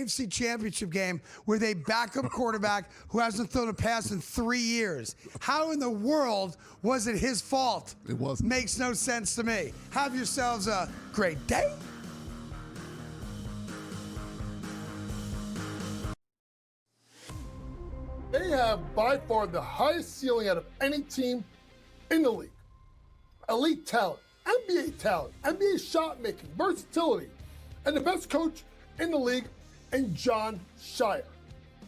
AFC Championship game with a backup quarterback who hasn't thrown a pass in 3 years. How in the world was it his fault? It wasn't. Makes no sense to me. Have yourselves a great day. They have by far the highest ceiling out of any team in the league. Elite talent, NBA shot making, versatility, and the best coach in the league in John Shire.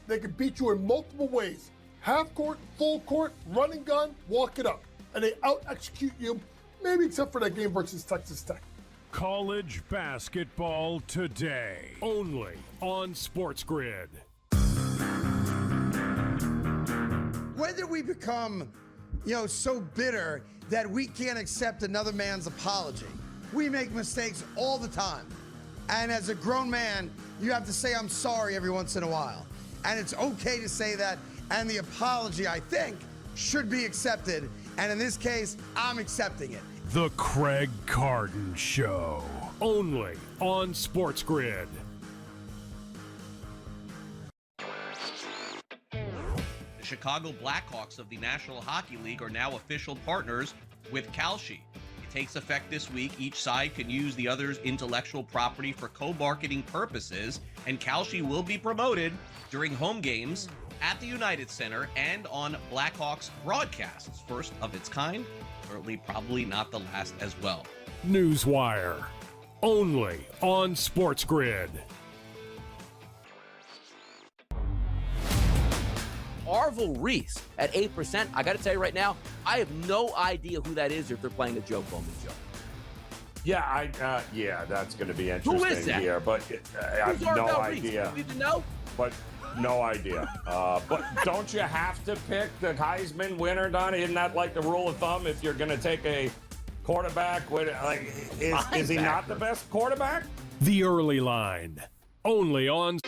They can beat you in multiple ways. Half court, full court, running gun, walk it up. And they out-execute you, maybe except for that game versus Texas Tech. College basketball today, only on SportsGrid. When did we become, so bitter that we can't accept another man's apology? We make mistakes all the time. And as a grown man, you have to say, I'm sorry every once in a while. And it's okay to say that. And the apology, I think, should be accepted. And in this case, I'm accepting it. The Craig Carton Show, only on SportsGrid. The Chicago Blackhawks of the National Hockey League are now official partners with Kalshi. It takes effect this week. Each side can use the other's intellectual property for co-marketing purposes, and Kalshi will be promoted during home games at the United Center and on Blackhawks broadcasts. First of its kind, certainly probably not the last as well. Newswire, only on SportsGrid. Arvel Reese at 8%. I got to tell you right now, I have no idea who that is if they're playing a Joe Bowman show. Yeah, that's going to be interesting Who is that? here, but I have no idea. You even know? But no idea. But don't you have to pick the Heisman winner, Donnie? Isn't that like the rule of thumb if you're going to take a quarterback? Is he not the best quarterback? The Early Line, only on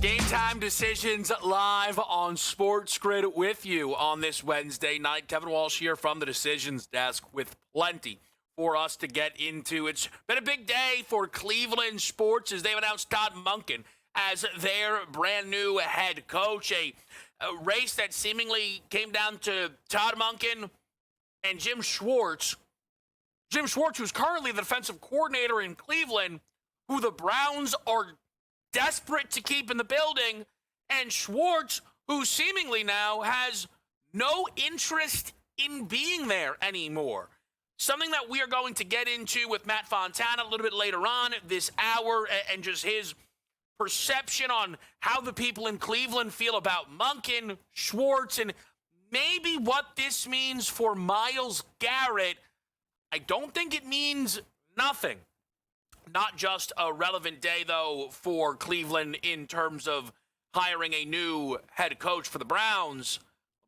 GameTime decisions live on SportsGrid with you on this Wednesday night. Kevin Walsh here from the decisions desk with plenty for us to get into. It's been a big day for Cleveland sports as they've announced Todd Monken as their brand new head coach. A race that seemingly came down to Todd Monken and Jim Schwartz. Jim Schwartz, who's currently the defensive coordinator in Cleveland, who the Browns are desperate to keep in the building, and Schwartz, who seemingly now has no interest in being there anymore. Something that we are going to get into with Matt Fontana a little bit later on this hour, and just his perception on how the people in Cleveland feel about Monken, Schwartz, and maybe what this means for Myles Garrett. I don't think it means nothing. Not just a relevant day, though, for Cleveland in terms of hiring a new head coach for the Browns.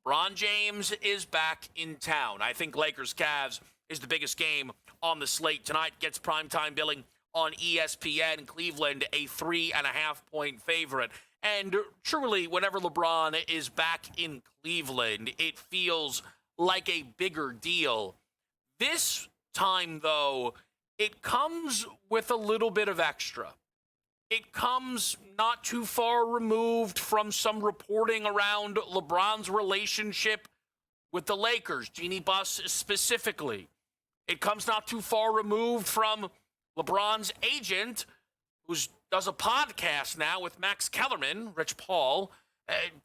LeBron James is back in town. I think Lakers-Cavs is the biggest game on the slate tonight. Gets primetime billing on ESPN. Cleveland, a 3.5-point favorite. And truly, whenever LeBron is back in Cleveland, it feels like a bigger deal. This time, though, it comes with a little bit of extra. It comes not too far removed from some reporting around LeBron's relationship with the Lakers, Jeannie Buss specifically. It comes not too far removed from LeBron's agent, who does a podcast now with Max Kellerman, Rich Paul,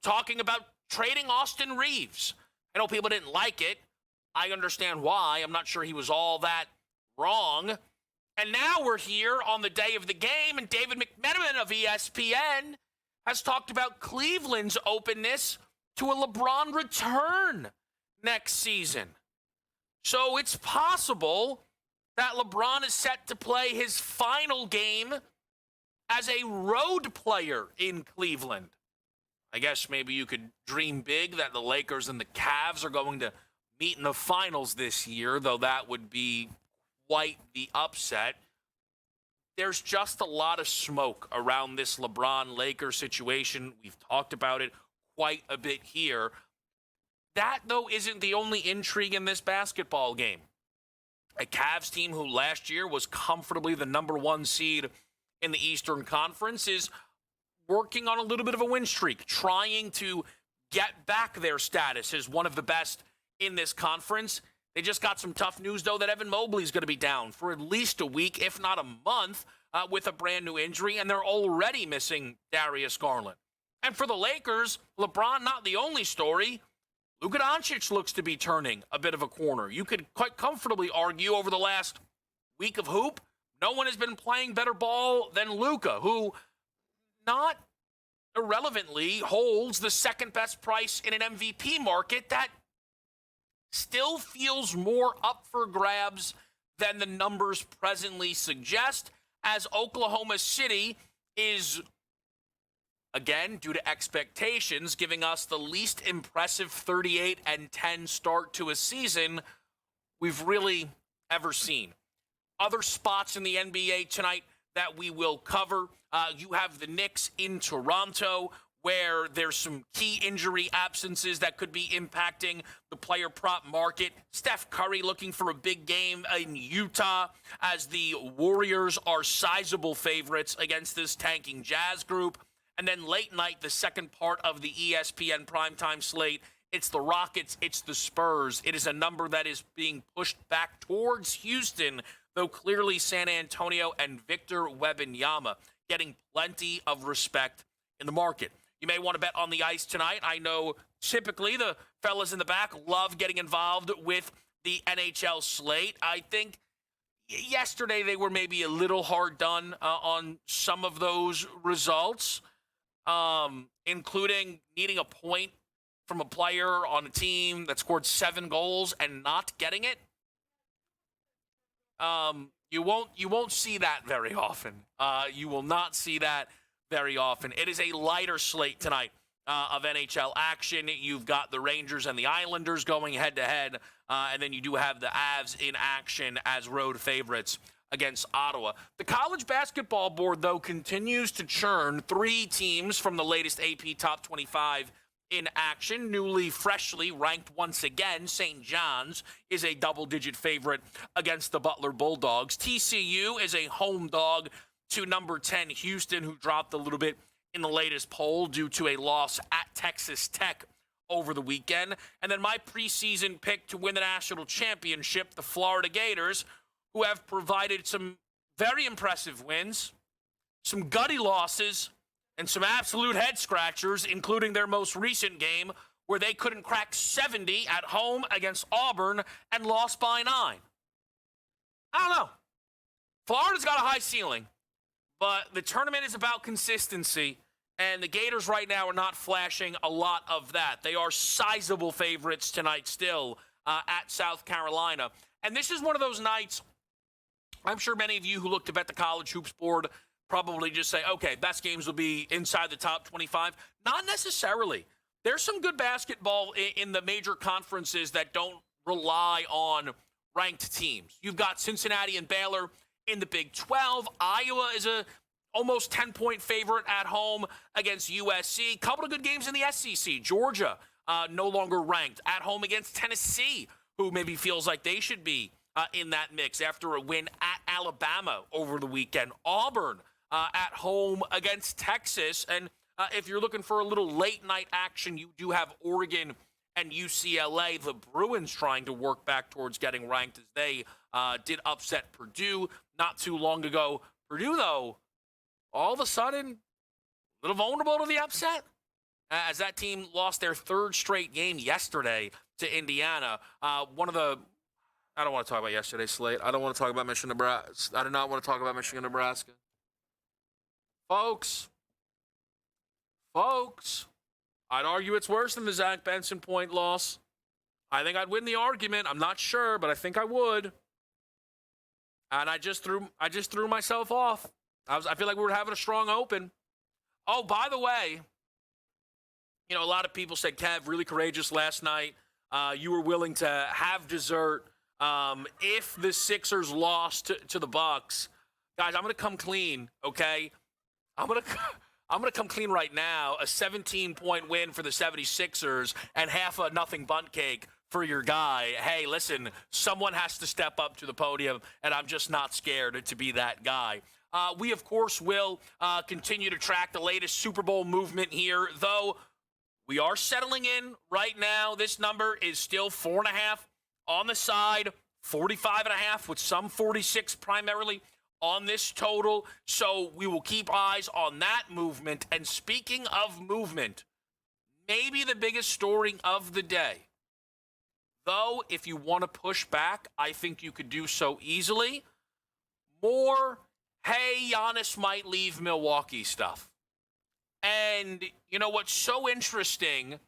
talking about trading Austin Reeves. I know people didn't like it. I understand why. I'm not sure he was all that wrong. And now we're here on the day of the game, and David McMenamin of ESPN has talked about Cleveland's openness to a LeBron return next season. So it's possible that LeBron is set to play his final game as a road player in Cleveland. I guess maybe you could dream big that the Lakers and the Cavs are going to meet in the finals this year, though that would be quite the upset. There's just a lot of smoke around this LeBron-Lakers situation. We've talked about it quite a bit here. That, though, isn't the only intrigue in this basketball game. A Cavs team who last year was comfortably the number 1 seed in the Eastern Conference is working on a little bit of a win streak, trying to get back their status as one of the best in this conference. They just got some tough news, though, that Evan Mobley is going to be down for at least a week, if not a month, with a brand new injury, and they're already missing Darius Garland. And for the Lakers, LeBron not the only story. Luka Doncic looks to be turning a bit of a corner. You could quite comfortably argue over the last week of hoop, no one has been playing better ball than Luka, who not irrelevantly holds the second best price in an MVP market that still feels more up for grabs than the numbers presently suggest, as Oklahoma City is, again, due to expectations, giving us the least impressive 38-10 start to a season we've really ever seen. Other spots in the NBA tonight that we will cover. You have the Knicks in Toronto, where there's some key injury absences that could be impacting the player prop market. Steph Curry looking for a big game in Utah, as the Warriors are sizable favorites against this tanking Jazz group. And then late night, the second part of the ESPN primetime slate, it's the Rockets, it's the Spurs. It is a number that is being pushed back towards Houston, though clearly San Antonio and Victor Wembanyama getting plenty of respect in the market. You may want to bet on the ice tonight. I know typically the fellas in the back love getting involved with the NHL slate. I think yesterday they were maybe a little hard done on some of those results, including needing a point from a player on a team that scored 7 goals and not getting it. You won't see that very often. You will not see that very often. It is a lighter slate tonight of NHL action. You've got the Rangers and the Islanders going head-to-head, and then you do have the Avs in action as road favorites against Ottawa. The college basketball board, though, continues to churn 3 teams from the latest AP Top 25 in action. Newly, freshly ranked once again, St. John's is a double-digit favorite against the Butler Bulldogs. TCU is a home dog to number 10 Houston, who dropped a little bit in the latest poll due to a loss at Texas Tech over the weekend. And then my preseason pick to win the national championship, the Florida Gators, who have provided some very impressive wins, some gutty losses, and some absolute head-scratchers, including their most recent game where they couldn't crack 70 at home against Auburn and lost by 9. I don't know. Florida's got a high ceiling, but the tournament is about consistency, and the Gators right now are not flashing a lot of that. They are sizable favorites tonight still at South Carolina. And this is one of those nights, I'm sure many of you who look to bet the college hoops board probably just say, okay, best games will be inside the top 25. Not necessarily. There's some good basketball in the major conferences that don't rely on ranked teams. You've got Cincinnati and Baylor in the Big 12. Iowa is a almost 10-point favorite at home against USC. Couple of good games in the SEC. Georgia, no longer ranked, at home against Tennessee, who maybe feels like they should be in that mix after a win at Alabama over the weekend. Auburn at home against Texas. And if you're looking for a little late-night action, you do have Oregon and UCLA. The Bruins trying to work back towards getting ranked, as they did upset Purdue not too long ago. Purdue, though, all of a sudden, a little vulnerable to the upset, as that team lost their 3rd straight game yesterday to Indiana. I don't want to talk about yesterday's slate. I don't want to talk about Michigan, Nebraska. I do not want to talk about Michigan, Nebraska. Folks, I'd argue it's worse than the Zach Benson point loss. I think I'd win the argument. I'm not sure, but I think I would. And I just threw myself off. I feel like we were having a strong open. Oh, by the way, a lot of people said Kev really courageous last night You were willing to have dessert if the Sixers lost to the Bucks. Guys, I'm going to come clean, okay? I'm going to come clean right now. A 17-point win for the 76ers and half a nothing bunt cake for your guy. Hey, listen, someone has to step up to the podium, and I'm just not scared to be that guy. We, of course, will continue to track the latest Super Bowl movement here, though we are settling in right now. This number is still 4.5 on the side, 45.5 with some 46 primarily on this total. So we will keep eyes on that movement. And speaking of movement, maybe the biggest story of the day, though, if you want to push back, I think you could do so easily. More, hey, Giannis might leave Milwaukee stuff. And you know what's so interesting,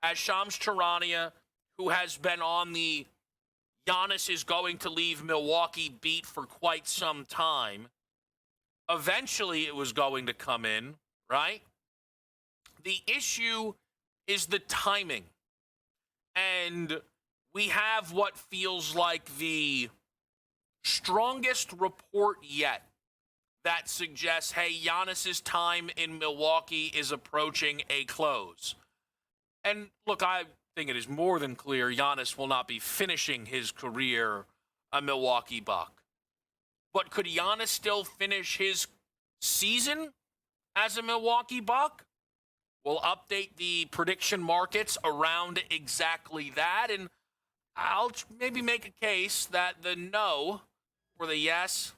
as Shams Charania, who has been on the Giannis is going to leave Milwaukee beat for quite some time, eventually it was going to come in, right? The issue is the timing. And we have what feels like the strongest report yet that suggests, hey, Giannis's time in Milwaukee is approaching a close. And look, I think it is more than clear Giannis will not be finishing his career a Milwaukee Buck. But could Giannis still finish his season as a Milwaukee Buck? We'll update the prediction markets around exactly that, and I'll maybe make a case that the no or the yes,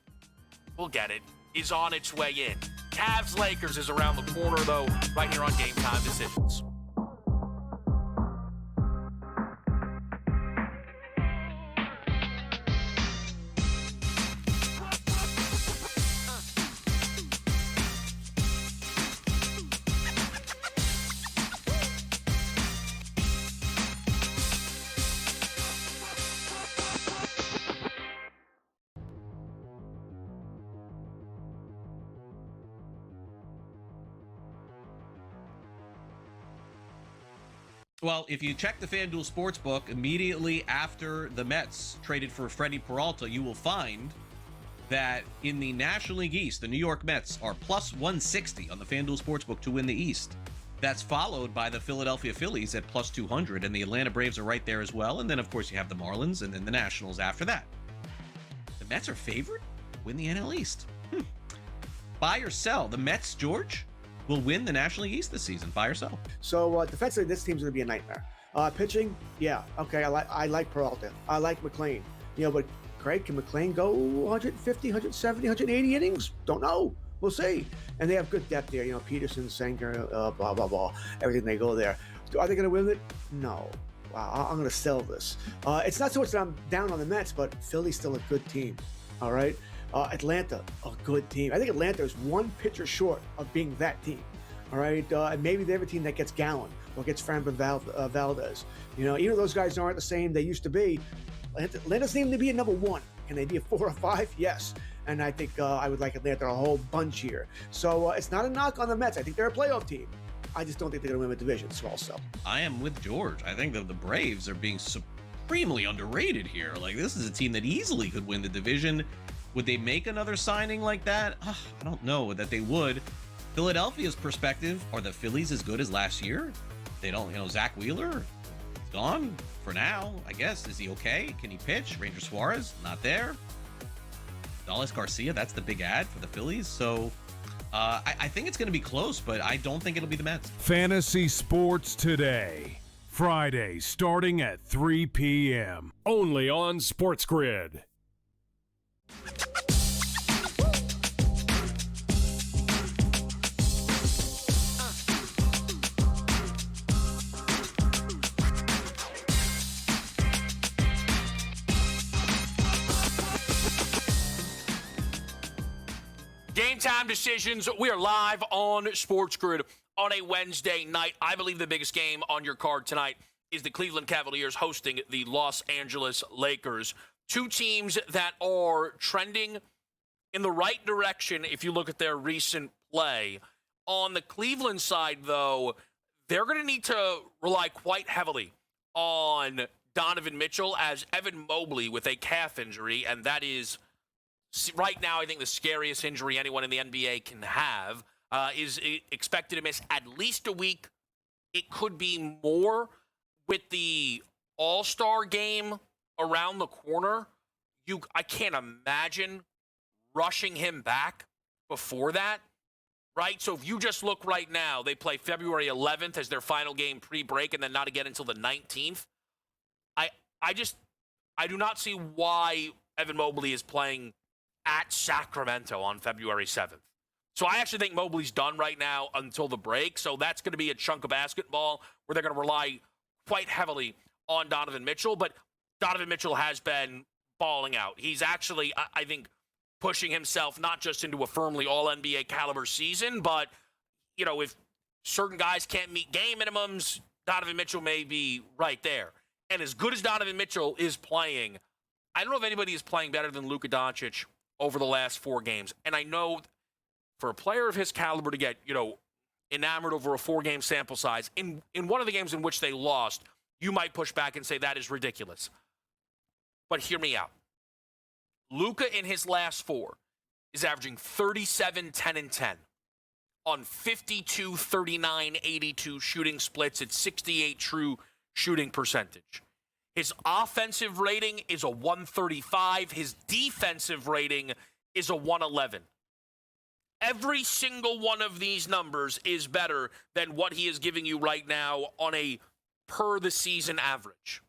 we'll get it, is on its way in. Cavs-Lakers is around the corner, though, right here on Game Time Decisions. Well, if you check the FanDuel Sportsbook immediately after the Mets traded for Freddie Peralta, you will find that in the National League East, the New York Mets are plus 160 on the FanDuel Sportsbook to win the East. That's followed by the Philadelphia Phillies at plus 200, and the Atlanta Braves are right there as well. And then, of course, you have the Marlins and then the Nationals after that. The Mets are favored to win the NL East. Buy or sell. The Mets, George, will win the National League East this season. Buy or sell. So defensively, this team's going to be a nightmare. Pitching, yeah, okay, I like Peralta. I like McClain. But Craig, can McClain go 150, 170, 180 innings? Don't know. We'll see. And they have good depth there. Peterson, Sanger, blah, blah, blah. Everything they go there. Are they going to win it? No. Wow, I'm going to sell this. It's not so much that I'm down on the Mets, but Philly's still a good team. All right? Atlanta, a good team. I think Atlanta is one pitcher short of being that team. All right, and maybe they have a team that gets Gallen or gets Framber Valdez. Even though those guys aren't the same they used to be, Atlanta's seem to be a number one. Can they be a 4 or 5? Yes. And I think I would like Atlanta a whole bunch here. So it's not a knock on the Mets. I think they're a playoff team. I just don't think they're going to win the division. Small sell. I am with George. I think that the Braves are being supremely underrated here. Like, this is a team that easily could win the division. Would they make another signing like that? I don't know that they would. Philadelphia's perspective, are the Phillies as good as last year? They don't, Zach Wheeler, he's gone for now, I guess. Is he okay? Can he pitch? Ranger Suarez, not there. Dallas Garcia, that's the big ad for the Phillies. So I think it's going to be close, but I don't think it'll be the Mets. Fantasy Sports Today. Friday, starting at 3 p.m. Only on SportsGrid. Game Time Decisions. We are live on SportsGrid on a Wednesday night. I believe the biggest game on your card tonight is the Cleveland Cavaliers hosting the Los Angeles Lakers. Two teams that are trending in the right direction if you look at their recent play. On the Cleveland side, though, they're going to need to rely quite heavily on Donovan Mitchell as Evan Mobley with a calf injury, and that is right now, I think, the scariest injury anyone in the NBA can have, is expected to miss at least a week. It could be more with the All-Star game around the corner. I can't imagine rushing him back before that, right? So if you just look right now, they play February 11th as their final game pre-break and then not again until the 19th. I do not see why Evan Mobley is playing at Sacramento on February 7th. So I actually think Mobley's done right now until the break. So that's going to be a chunk of basketball where they're going to rely quite heavily on Donovan Mitchell. But Donovan Mitchell has been balling out. He's actually, I think, pushing himself not just into a firmly all-NBA caliber season, but, you know, if certain guys can't meet game minimums, Donovan Mitchell may be right there. And as good as Donovan Mitchell is playing, I don't know if anybody is playing better than Luka Doncic over the last 4 games. And I know for a player of his caliber to get, enamored over a 4-game sample size, in one of the games in which they lost, you might push back and say that is ridiculous. But hear me out. Luka in his last 4 is averaging 37, 10, and 10 on 52, 39, 82 shooting splits at 68 true shooting percentage. His offensive rating is a 135. His defensive rating is a 111. Every single one of these numbers is better than what he is giving you right now on a per-the-season average.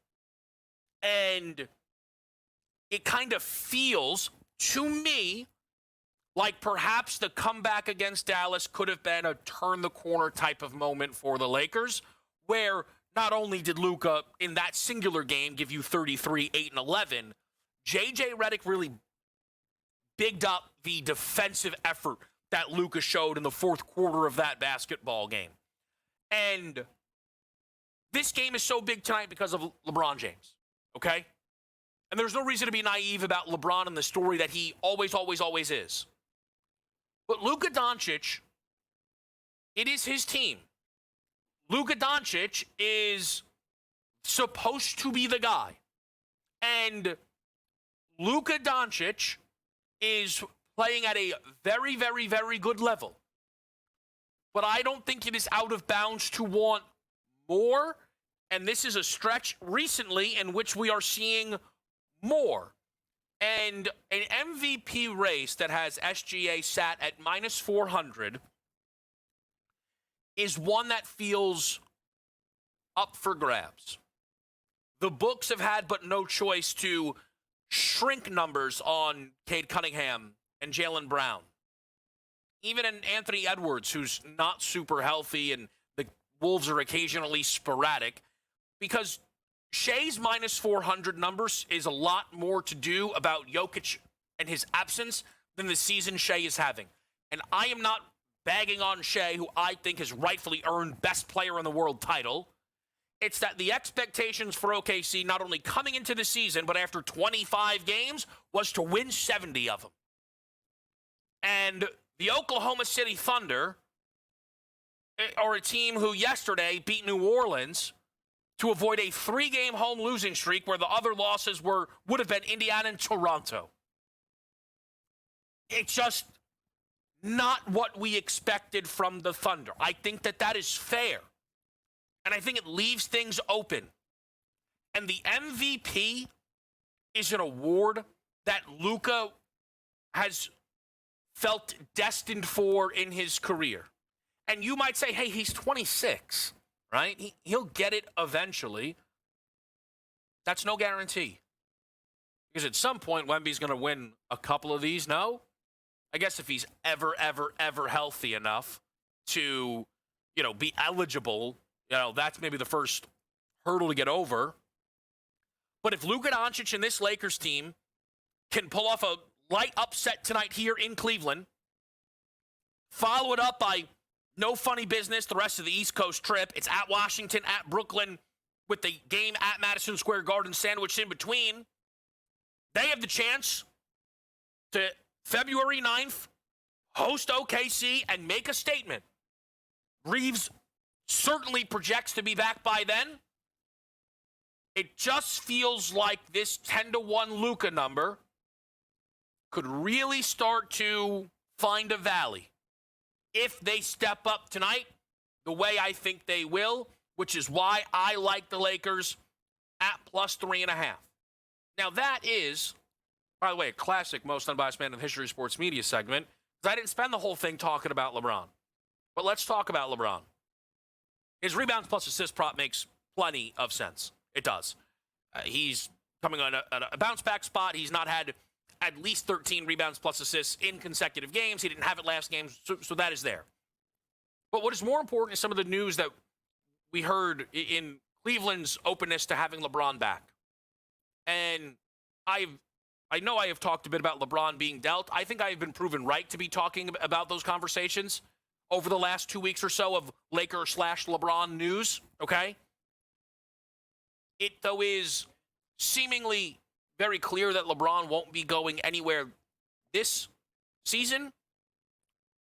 And it kind of feels, to me, like perhaps the comeback against Dallas could have been a turn-the-corner type of moment for the Lakers, where not only did Luka in that singular game give you 33, 8, and 11, J.J. Redick really bigged up the defensive effort that Luka showed in the fourth quarter of that basketball game. And this game is so big tonight because of LeBron James, okay? And there's no reason to be naive about LeBron and the story that he always, always, always is. But Luka Doncic, it is his team. Luka Doncic is supposed to be the guy. And Luka Doncic is playing at a very, very, very good level. But I don't think it is out of bounds to want more. And this is a stretch recently in which we are seeing more. And an MVP race that has SGA sat at minus 400 is one that feels up for grabs. The books have had but no choice to shrink numbers on Cade Cunningham and Jaylen Brown. Even in Anthony Edwards, who's not super healthy, and the Wolves are occasionally sporadic, because Shea's minus 400 numbers is a lot more to do about Jokic and his absence than the season Shea is having. And I am not bagging on Shea, who I think has rightfully earned best player in the world title. It's that the expectations for OKC, not only coming into the season, but after 25 games, was to win 70 of them. And the Oklahoma City Thunder are a team who yesterday beat New Orleans to avoid a 3-game home losing streak where the other losses would have been Indiana and Toronto. It's just not what we expected from the Thunder. I think that is fair. And I think it leaves things open. And the MVP is an award that Luka has felt destined for in his career. And you might say, hey, he's 26, right? He'll get it eventually. That's no guarantee. Because at some point, Wemby's going to win a couple of these, no? I guess if he's ever healthy enough to, be eligible, that's maybe the first hurdle to get over. But if Luka Doncic and this Lakers team can pull off a light upset tonight here in Cleveland, follow it up by no funny business the rest of the East Coast trip. It's at Washington, at Brooklyn, with the game at Madison Square Garden sandwiched in between. They have the chance to February 9th, host OKC and make a statement. Reeves certainly projects to be back by then. It just feels like this 10-1 Luka number could really start to find a valley if they step up tonight the way I think they will, which is why I like the Lakers at plus 3.5. Now, that is, by the way, a classic most unbiased man in the history of sports media segment, because I didn't spend the whole thing talking about LeBron. But let's talk about LeBron. His rebounds plus assist prop makes plenty of sense. It does. He's coming on a bounce-back spot. He's not had at least 13 rebounds plus assists in consecutive games. He didn't have it last game, so that is there. But what is more important is some of the news that we heard in Cleveland's openness to having LeBron back. And I know I have talked a bit about LeBron being dealt. I think I have been proven right to be talking about those conversations over the last 2 weeks or so of Laker/LeBron news, okay? It, though, is seemingly very clear that LeBron won't be going anywhere this season,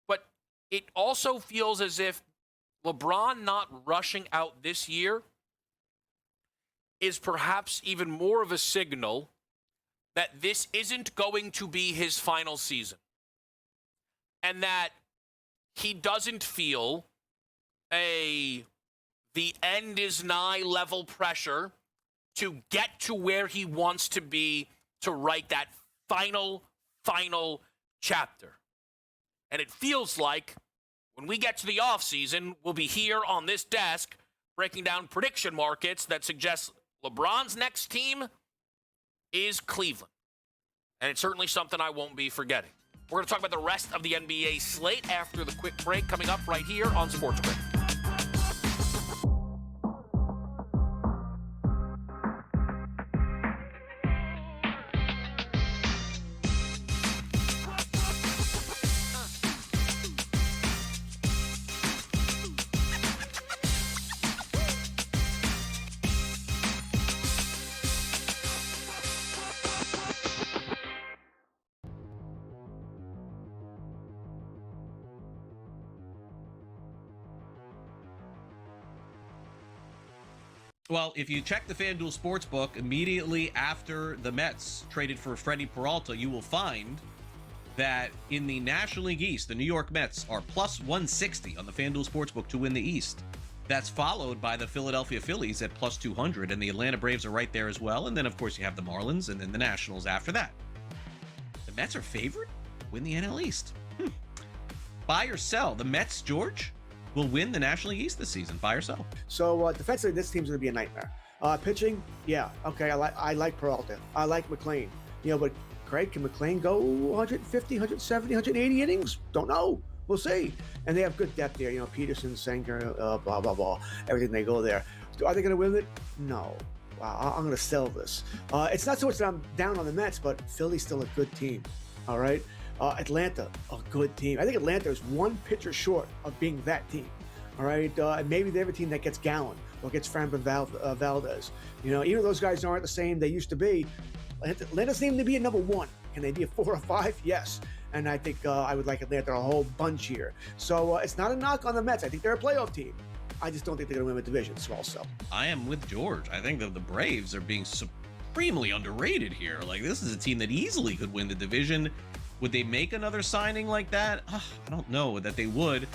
but it also feels as if LeBron not rushing out this year is perhaps even more of a signal that this isn't going to be his final season, and that he doesn't feel the end is nigh level pressure to get to where he wants to be to write that final chapter. And it feels like when we get to the offseason, we'll be here on this desk breaking down prediction markets that suggest LeBron's next team is Cleveland. And it's certainly something I won't be forgetting. We're going to talk about the rest of the NBA slate after the quick break coming up right here on SportsGrid. Well, if you check the FanDuel Sportsbook immediately after the Mets traded for Freddie Peralta, you will find that in the National League East, the New York Mets are plus 160 on the FanDuel Sportsbook to win the East. That's followed by the Philadelphia Phillies at plus 200, and the Atlanta Braves are right there as well. And then, of course, you have the Marlins and then the Nationals after that. The Mets are favored to win the NL East. Buy or sell. The Mets, George, will win the National League East this season. Buy or sell. So defensively, this team's going to be a nightmare. Pitching, yeah, okay, I like Peralta. I like McClain. But Craig, can McClain go 150, 170, 180 innings? Don't know. We'll see. And they have good depth there. Peterson, Sanger, blah, blah, blah. Everything they go there. Are they going to win it? No. Wow, I'm going to sell this. It's not so much that I'm down on the Mets, but Philly's still a good team. All right? Atlanta, a good team. I think Atlanta is one pitcher short of being that team. All right, and maybe they have a team that gets Gallen or gets Framber Valdez. Even those guys aren't the same they used to be. Atlanta seems to be a number one. Can they be a 4 or 5? Yes. And I think I would like Atlanta a whole bunch here. So it's not a knock on the Mets. I think they're a playoff team. I just don't think they're going to win the division. Small sell. I am with George. I think that the Braves are being supremely underrated here. Like, this is a team that easily could win the division. Would they make another signing like that? I don't know that they would.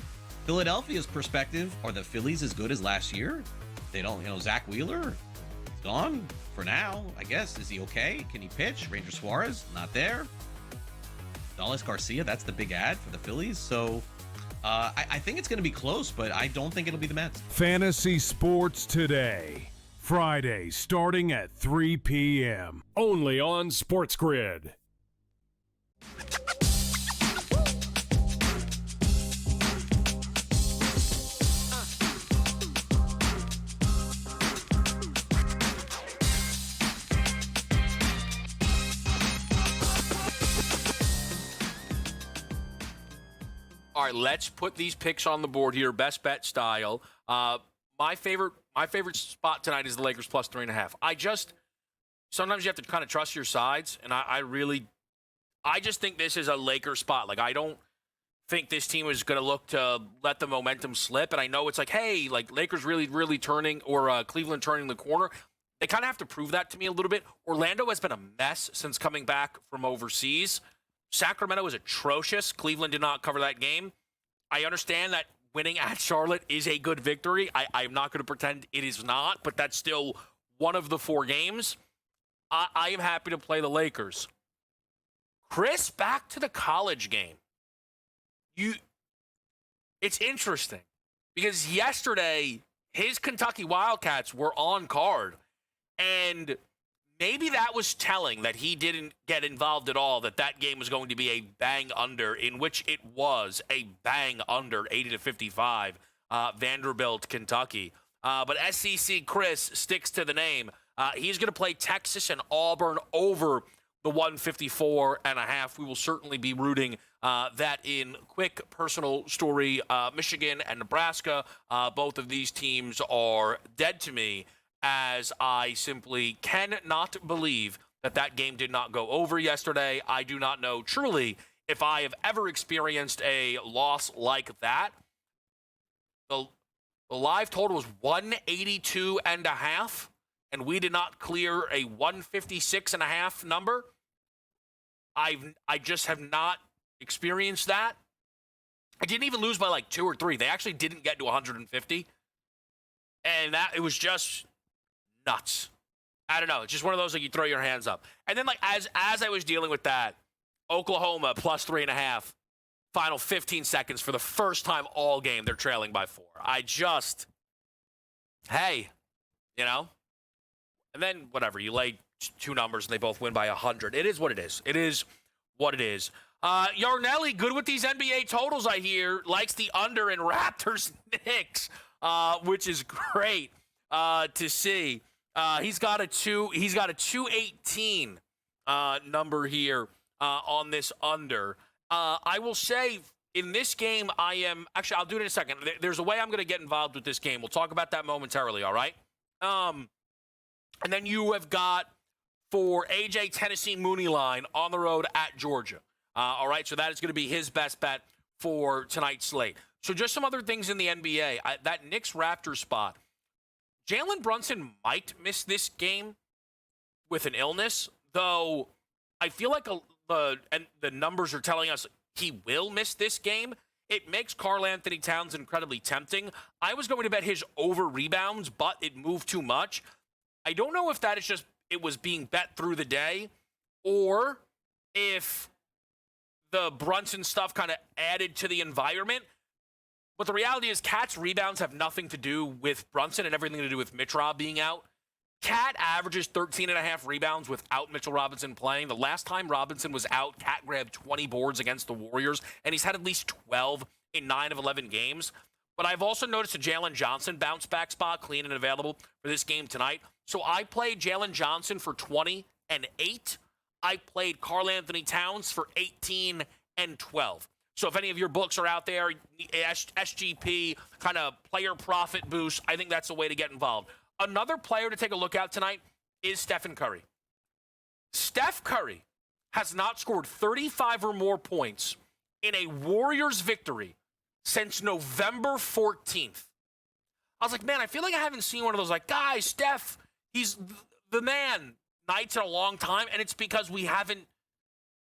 Philadelphia's perspective, are the Phillies as good as last year? They don't, Zach Wheeler, he's gone for now, I guess. Is he okay? Can he pitch? Ranger Suarez, not there. Dallas Garcia, that's the big ad for the Phillies. So I think it's going to be close, but I don't think it'll be the Mets. Fantasy Sports Today. Friday, starting at 3 p.m. Only on SportsGrid. All right, let's put these picks on the board here, best bet style. My favorite spot tonight is the Lakers plus 3.5. Sometimes you have to kind of trust your sides, and I just think this is a Lakers spot. Like, I don't think this team is going to look to let the momentum slip. And I know it's like, hey, like Lakers really, really turning, or Cleveland turning the corner. They kind of have to prove that to me a little bit. Orlando has been a mess since coming back from overseas. Sacramento is atrocious. Cleveland did not cover that game. I understand that winning at Charlotte is a good victory. I'm not going to pretend it is not, but that's still one of the 4 games. I am happy to play the Lakers. Chris, back to the college game. It's interesting because yesterday his Kentucky Wildcats were on card, and maybe that was telling that he didn't get involved at all, that game was going to be a bang under, in which it was a bang under, 80-55, Vanderbilt, Kentucky. But SEC Chris sticks to the name. He's going to play Texas and Auburn over the 154.5. We will certainly be rooting that in. Quick personal story, Michigan and Nebraska, both of these teams are dead to me, as I simply cannot believe that game did not go over yesterday. I do not know truly if I have ever experienced a loss like that. The live total was 182.5, and we did not clear a 156.5 number. I just have not experienced that. I didn't even lose by like 2 or 3. They actually didn't get to 150. And it was just nuts. I don't know. It's just one of those, like, you throw your hands up. And then, like, as I was dealing with that, Oklahoma plus 3.5, final 15 seconds for the first time all game, they're trailing by 4. Hey, you know? And then, whatever, you lay 2 numbers and they both win by 100. It is what it is. It is what it is. Yarnelli, good with these NBA totals, I hear. Likes the under in Raptors Knicks, which is great to see. He's got a 218 number here on this under. I will say in this game, I'll do it in a second. There's a way I'm going to get involved with this game. We'll talk about that momentarily, all right? And then you have got for AJ Tennessee Mooney line on the road at Georgia. All right, so that is going to be his best bet for tonight's slate. So just some other things in the NBA. That Knicks-Raptors spot. Jalen Brunson might miss this game with an illness, though I feel like the numbers are telling us he will miss this game. It makes Karl Anthony Towns incredibly tempting. I was going to bet his over rebounds, but it moved too much. I don't know if that is just it was being bet through the day, or if the Brunson stuff kind of added to the environment. But the reality is Cat's rebounds have nothing to do with Brunson and everything to do with Mitch Rob being out. Cat averages 13.5 rebounds without Mitchell Robinson playing. The last time Robinson was out, Cat grabbed 20 boards against the Warriors, and he's had at least 12 in 9 of 11 games. But I've also noticed a Jalen Johnson bounce back spot, clean and available for this game tonight. So I played Jalen Johnson for 20 and 8. I played Karl Anthony Towns for 18 and 12. So if any of your books are out there, SGP, kind of player profit boost, I think that's a way to get involved. Another player to take a look at tonight is Stephen Curry. Steph Curry has not scored 35 or more points in a Warriors victory since November 14th. I was like, man, I feel like I haven't seen one of those, like, guys, Steph, he's the man nights in a long time, and it's because we haven't,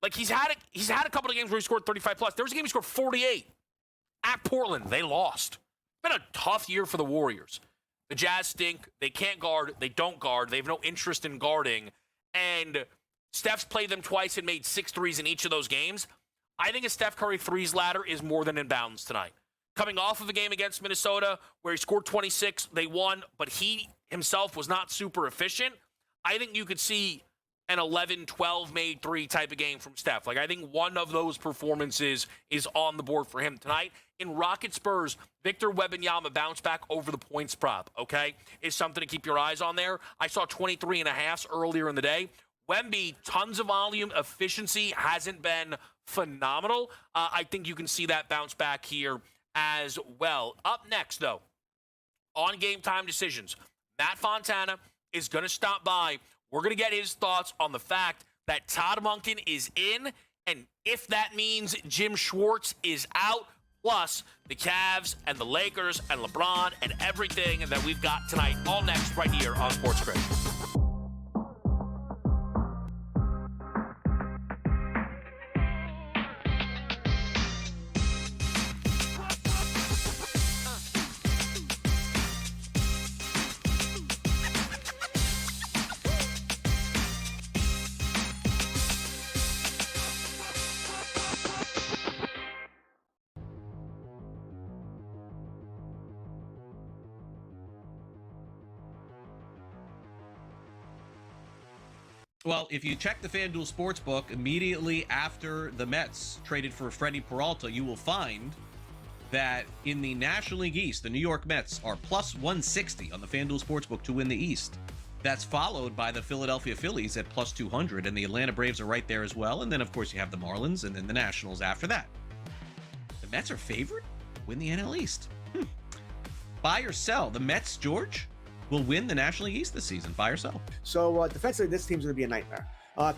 like, he's had a couple of games where he scored 35 plus. There was a game he scored 48 at Portland. They lost. It's been a tough year for the Warriors. The Jazz stink. They can't guard. They don't guard. They have no interest in guarding. And Steph's played them twice and made 6 threes in each of those games. I think a Steph Curry threes ladder is more than in bounds tonight. Coming off of a game against Minnesota where he scored 26, they won, but he himself was not super efficient. I think you could see an 11-12 made 3 type of game from Steph. Like, I think one of those performances is on the board for him tonight. In Rocket Spurs, Victor Wembanyama bounce back over the points prop, okay, is something to keep your eyes on there. I saw 23.5 earlier in the day. Wemby, tons of volume. Efficiency hasn't been phenomenal. I think you can see that bounce back here as well. Up next, though, on Game Time Decisions, Matt Fontana is going to stop by. We're going to get his thoughts on the fact that Todd Monken is in, and if that means Jim Schwartz is out, plus the Cavs and the Lakers and LeBron and everything that we've got tonight. All next right here on Sports Grid. Well, if you check the FanDuel Sportsbook immediately after the Mets traded for Freddie Peralta, you will find that in the National League East, the New York Mets are plus 160 on the FanDuel Sportsbook to win the East. That's followed by the Philadelphia Phillies at plus 200, and the Atlanta Braves are right there as well. And then, of course, you have the Marlins and then the Nationals after that. The Mets are favored to win the NL East. Buy or sell. The Mets, George, will win the National League East this season. Buy or sell. So defensively, this team's going to be a nightmare.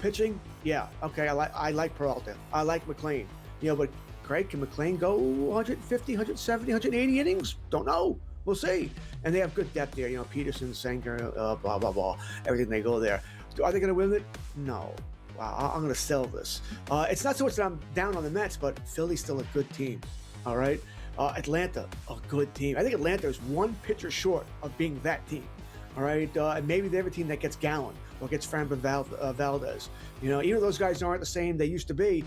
Pitching, yeah, okay, I like Peralta. I like McClain. But Craig, can McClain go 150, 170, 180 innings? Don't know. We'll see. And they have good depth there. Peterson, Sanger, blah, blah, blah. Everything they go there. Are they going to win it? No. Wow, I'm going to sell this. It's not so much that I'm down on the Mets, but Philly's still a good team. All right? Atlanta, a good team. I think Atlanta is one pitcher short of being that team. All right? And maybe they're a team that gets Gallen or gets Framber Valdez. Even those guys aren't the same they used to be.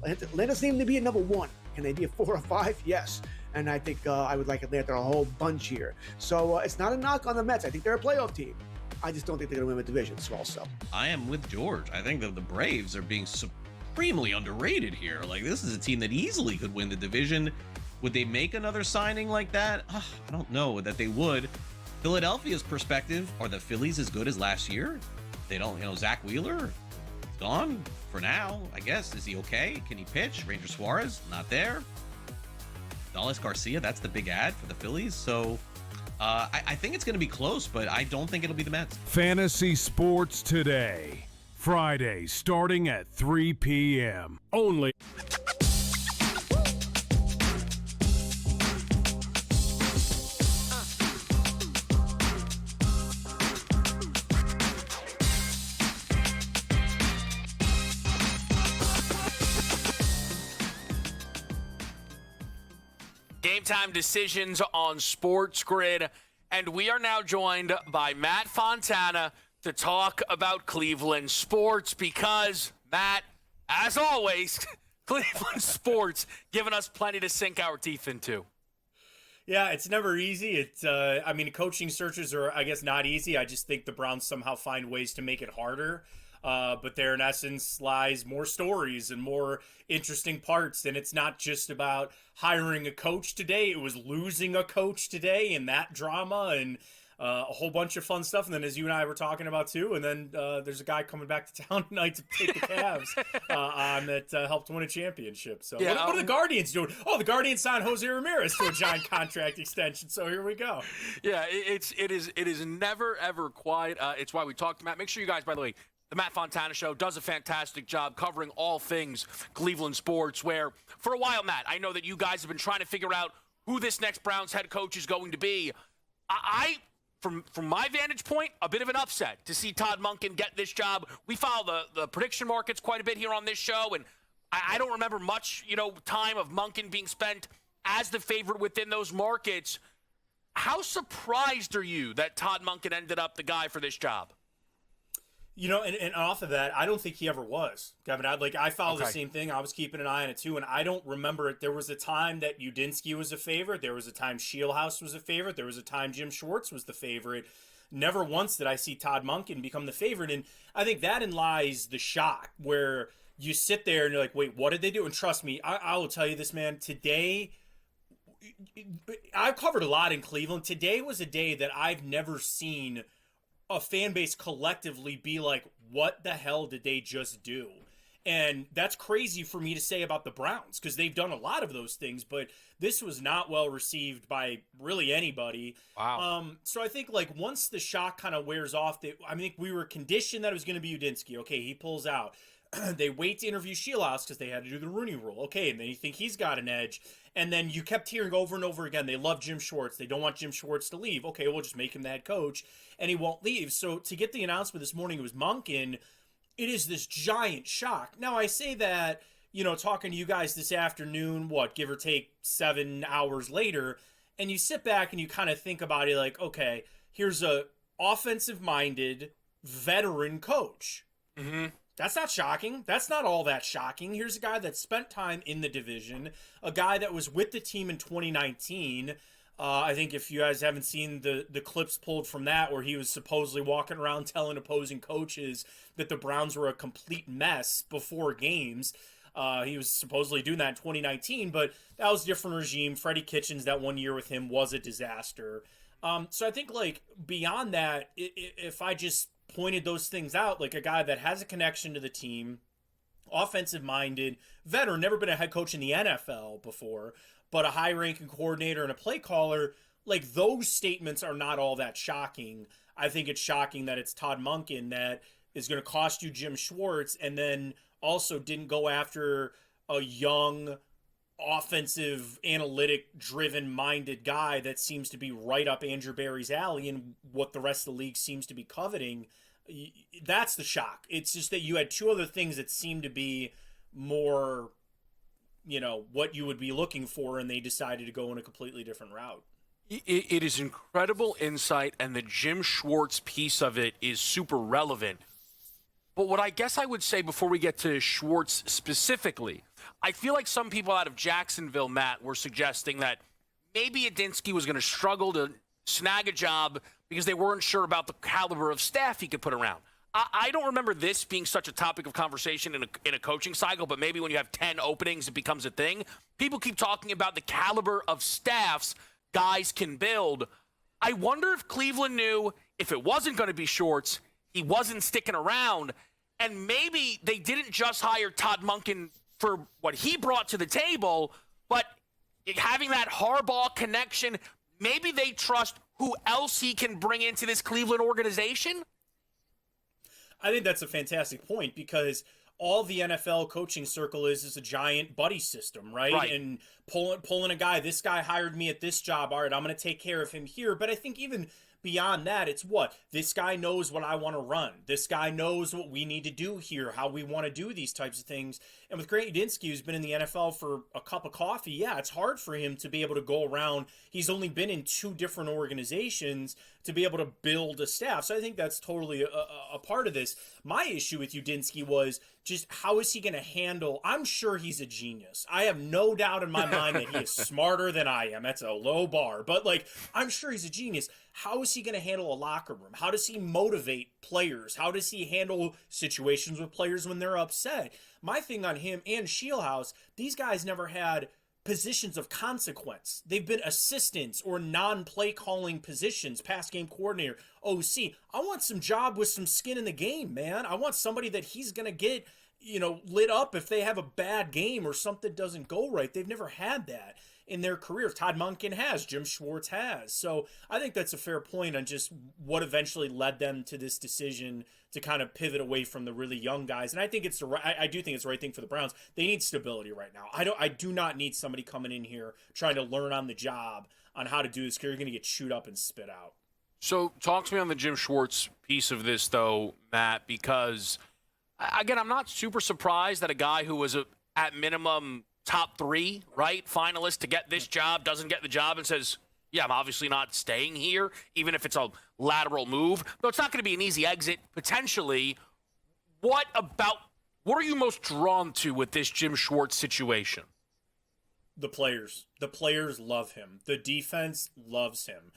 Atlanta's named to be a number one. Can they be a 4 or 5? Yes. And I think I would like Atlanta a whole bunch here. So it's not a knock on the Mets. I think they're a playoff team. I just don't think they're going to win the division. So also, I am with George. I think that the Braves are being supremely underrated here. Like, this is a team that easily could win the division. Would they make another signing like that? I don't know that they would. Philadelphia's perspective, are the Phillies as good as last year? They don't, Zach Wheeler, gone for now, I guess. Is he okay? Can he pitch? Ranger Suarez, not there. Dallas Garcia, that's the big ad for the Phillies. So I think it's going to be close, but I don't think it'll be the Mets. Fantasy Sports Today. Friday, starting at 3 p.m. Only. Game time decisions on SportsGrid, and we are now joined by Matt Fontana to talk about Cleveland sports because, Matt, as always, Cleveland sports giving us plenty to sink our teeth into. Yeah, it's never easy. Coaching searches are, I guess, not easy. I just think the Browns somehow find ways to make it harder. But there, in essence, lies more stories and more interesting parts. And it's not just about hiring a coach today. It was losing a coach today and that drama and a whole bunch of fun stuff. And then, as you and I were talking about, too, and then there's a guy coming back to town tonight to take the Cavs on that helped win a championship. So what are the Guardians doing? Oh, the Guardians signed Jose Ramirez to a giant contract extension. So here we go. Yeah, it is never, ever quiet. It's why we talked to Matt. Make sure you guys, by the way, the Matt Fontana Show does a fantastic job covering all things Cleveland sports, where for a while, Matt, I know that you guys have been trying to figure out who this next Browns head coach is going to be. From my vantage point, a bit of an upset to see Todd Monken get this job. We follow the prediction markets quite a bit here on this show, and I don't remember much, time of Monken being spent as the favorite within those markets. How surprised are you that Todd Monken ended up the guy for this job? And off of that, I don't think he ever was, Kevin. I follow the same thing. I was keeping an eye on it too, and I don't remember it. There was a time that Udinski was a favorite. There was a time Shieldhouse was a favorite. There was a time Jim Schwartz was the favorite. Never once did I see Todd Monken become the favorite, and I think that lies the shock where you sit there and you're like, wait, what did they do? And trust me, I will tell you this, man. Today, I've covered a lot in Cleveland. Today was a day that I've never seen a fan base collectively be like, what the hell did they just do? And that's crazy for me to say about the Browns because they've done a lot of those things, but this was not well received by really anybody. Wow. So I think once the shock kind of wears off, I think we were conditioned that it was going to be Udinski. Okay, he pulls out. They wait to interview Shieldhouse because they had to do the Rooney Rule. Okay, and then you think he's got an edge. And then you kept hearing over and over again, they love Jim Schwartz. They don't want Jim Schwartz to leave. Okay, we'll just make him the head coach, and he won't leave. So to get the announcement this morning, it was Monken. It is this giant shock. Now, I say that, talking to you guys this afternoon, give or take 7 hours later, and you sit back and you kind of think about it like, okay, here's a offensive-minded veteran coach. Mm-hmm. That's not shocking. That's not all that shocking. Here's a guy that spent time in the division, a guy that was with the team in 2019, I think if you guys haven't seen the clips pulled from that, where he was supposedly walking around telling opposing coaches that the Browns were a complete mess before games. He was supposedly doing that in 2019, but that was a different regime. Freddie Kitchens, that 1 year with him was a disaster. So I think, like, beyond that, if I just pointed those things out, like a guy that has a connection to the team, offensive-minded, veteran, never been a head coach in the NFL before, but a high-ranking coordinator and a play caller, like, those statements are not all that shocking. I think it's shocking that it's Todd Monken that is going to cost you Jim Schwartz, and then also didn't go after a young, offensive, analytic-driven minded guy that seems to be right up Andrew Berry's alley and what the rest of the league seems to be coveting. That's the shock. It's just that you had two other things that seemed to be more, what you would be looking for, and they decided to go in a completely different route. It is incredible insight, and the Jim Schwartz piece of it is super relevant. But what I guess I would say before we get to Schwartz specifically, I feel like some people out of Jacksonville, Matt, were suggesting that maybe Adinsky was going to struggle to snag a job because they weren't sure about the caliber of staff he could put around. I don't remember this being such a topic of conversation in a coaching cycle, but maybe when you have 10 openings, it becomes a thing. People keep talking about the caliber of staffs guys can build. I wonder if Cleveland knew if it wasn't going to be Schwartz, he wasn't sticking around, and maybe they didn't just hire Todd Monken for what he brought to the table, but having that Harbaugh connection, maybe they trust who else he can bring into this Cleveland organization. I think that's a fantastic point, because all the NFL coaching circle is a giant buddy system, right? And pulling a guy, this guy hired me at this job, all right, I'm going to take care of him here. But I think even beyond that, it's what? This guy knows what I want to run. This guy knows what we need to do here, how we want to do these types of things. And with Grant Udinski, who's been in the NFL for a cup of coffee, yeah, it's hard for him to be able to go around. He's only been in 2 different organizations to be able to build a staff. So I think that's totally a part of this. My issue with Udinski was just how is he going to handle, I'm sure he's a genius. I have no doubt in my mind that he is smarter than I am. That's a low bar. But, like, I'm sure he's a genius. How is he going to handle a locker room? How does he motivate players? How does he handle situations with players when they're upset? My thing on him and Shieldhouse, these guys never had positions of consequence. They've been assistants or non-play calling positions, pass game coordinator, OC. I want some job with some skin in the game, man. I want somebody that he's going to get, lit up if they have a bad game or something doesn't go right. They've never had that in their careers. Todd Monken has, Jim Schwartz has. So I think that's a fair point on just what eventually led them to this decision to kind of pivot away from the really young guys. And I think I do think it's the right thing for the Browns. They need stability right now. I do not need somebody coming in here trying to learn on the job on how to do this, because you're going to get chewed up and spit out. So talk to me on the Jim Schwartz piece of this, though, Matt, because, again, I'm not super surprised that a guy who was at minimum top 3, right, finalist to get this job doesn't get the job and says, yeah, I'm obviously not staying here, even if it's a lateral move. Though it's not going to be an easy exit, potentially. What are you most drawn to with this Jim Schwartz situation? The players. The players love him. The defense loves him.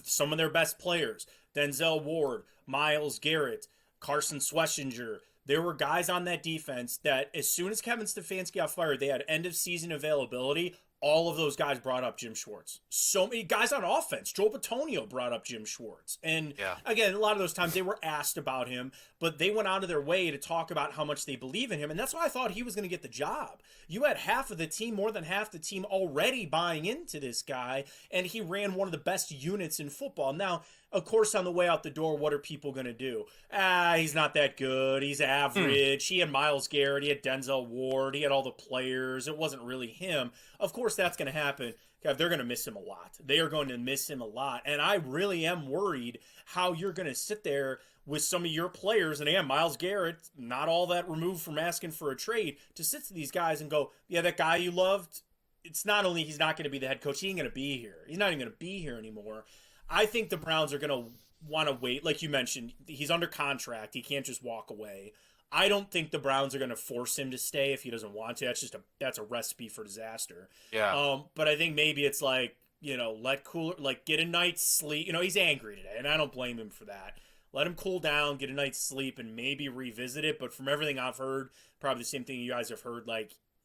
Some of their best players, Denzel Ward, Myles Garrett, Carson Schlesinger. There were guys on that defense that as soon as Kevin Stefanski got fired, they had end-of-season availability. All of those guys brought up Jim Schwartz. So many guys on offense. Joel Bitonio brought up Jim Schwartz. And again, a lot of those times they were asked about him, but they went out of their way to talk about how much they believe in him. And that's why I thought he was going to get the job. You had half of the team, more than half the team already buying into this guy, and he ran one of the best units in football. Now, of course, on the way out the door, what are people going to do? He's not that good. He's average. He had Myles Garrett. He had Denzel Ward. He had all the players. It wasn't really him. Of course, that's going to happen. They're going to miss him a lot. They are going to miss him a lot. And I really am worried how you're going to sit there with some of your players, and again, Myles Garrett, not all that removed from asking for a trade, to sit to these guys and go, yeah, that guy you loved, it's not only he's not going to be the head coach, he ain't going to be here. He's not even going to be here anymore. I think the Browns are going to want to wait. Like you mentioned, he's under contract. He can't just walk away. I don't think the Browns are going to force him to stay if he doesn't want to. That's a recipe for disaster. Yeah. But I think maybe it's like, let cooler, get a night's sleep. He's angry today, and I don't blame him for that. Let him cool down, get a night's sleep, and maybe revisit it. But from everything I've heard, probably the same thing you guys have heard,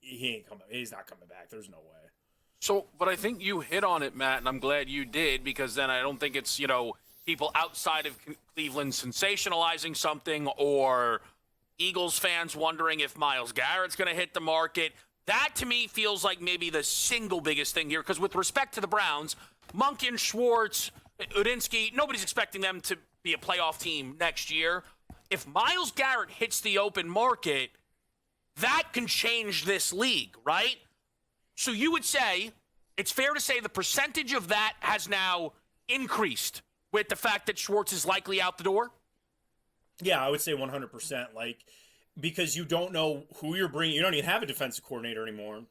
he's not coming back. There's no way. So, but I think you hit on it, Matt, and I'm glad you did, because then I don't think it's, people outside of Cleveland sensationalizing something or Eagles fans wondering if Myles Garrett's going to hit the market. That, to me, feels like maybe the single biggest thing here, because with respect to the Browns, Monken, Schwartz, Udinsky, nobody's expecting them to be a playoff team next year. If Myles Garrett hits the open market, that can change this league, right? So you would say, it's fair to say the percentage of that has now increased with the fact that Schwartz is likely out the door? Yeah, I would say 100%. Because you don't know who you're bringing. You don't even have a defensive coordinator anymore.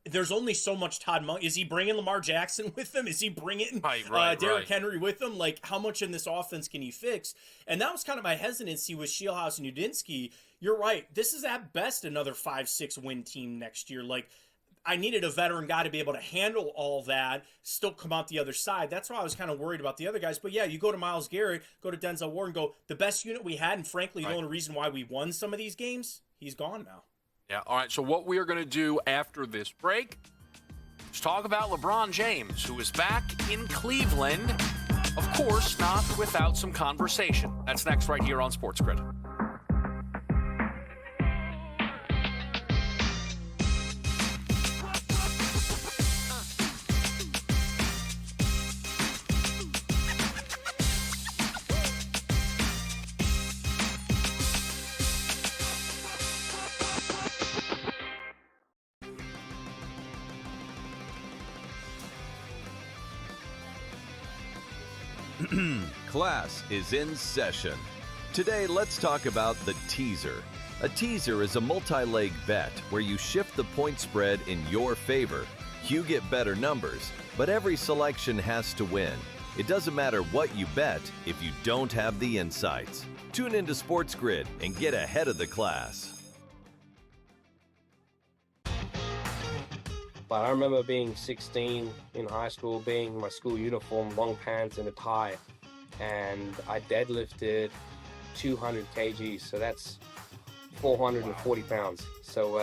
There's only so much Todd Monk. Is he bringing Lamar Jackson with him? Is he bringing Derrick Henry with him? How much in this offense can he fix? And that was kind of my hesitancy with Shieldhouse and Udinsky. You're right. This is at best another 5-6 win team next year. I needed a veteran guy to be able to handle all that, still come out the other side. That's why I was kind of worried about the other guys. But yeah, you go to Myles Garrett, go to Denzel Ward, and go, the best unit we had, and frankly, the only reason why we won some of these games, he's gone now. Yeah, all right, so what we are going to do after this break is talk about LeBron James, who is back in Cleveland. Of course, not without some conversation. That's next right here on SportsGrid. Class is in session. Today, let's talk about the teaser. A teaser is a multi-leg bet where you shift the point spread in your favor. You get better numbers, but every selection has to win. It doesn't matter what you bet if you don't have the insights. Tune into SportsGrid and get ahead of the class. But I remember being 16 in high school, being in my school uniform, long pants and a tie. And I deadlifted 200 kgs, so that's 440 pounds. So,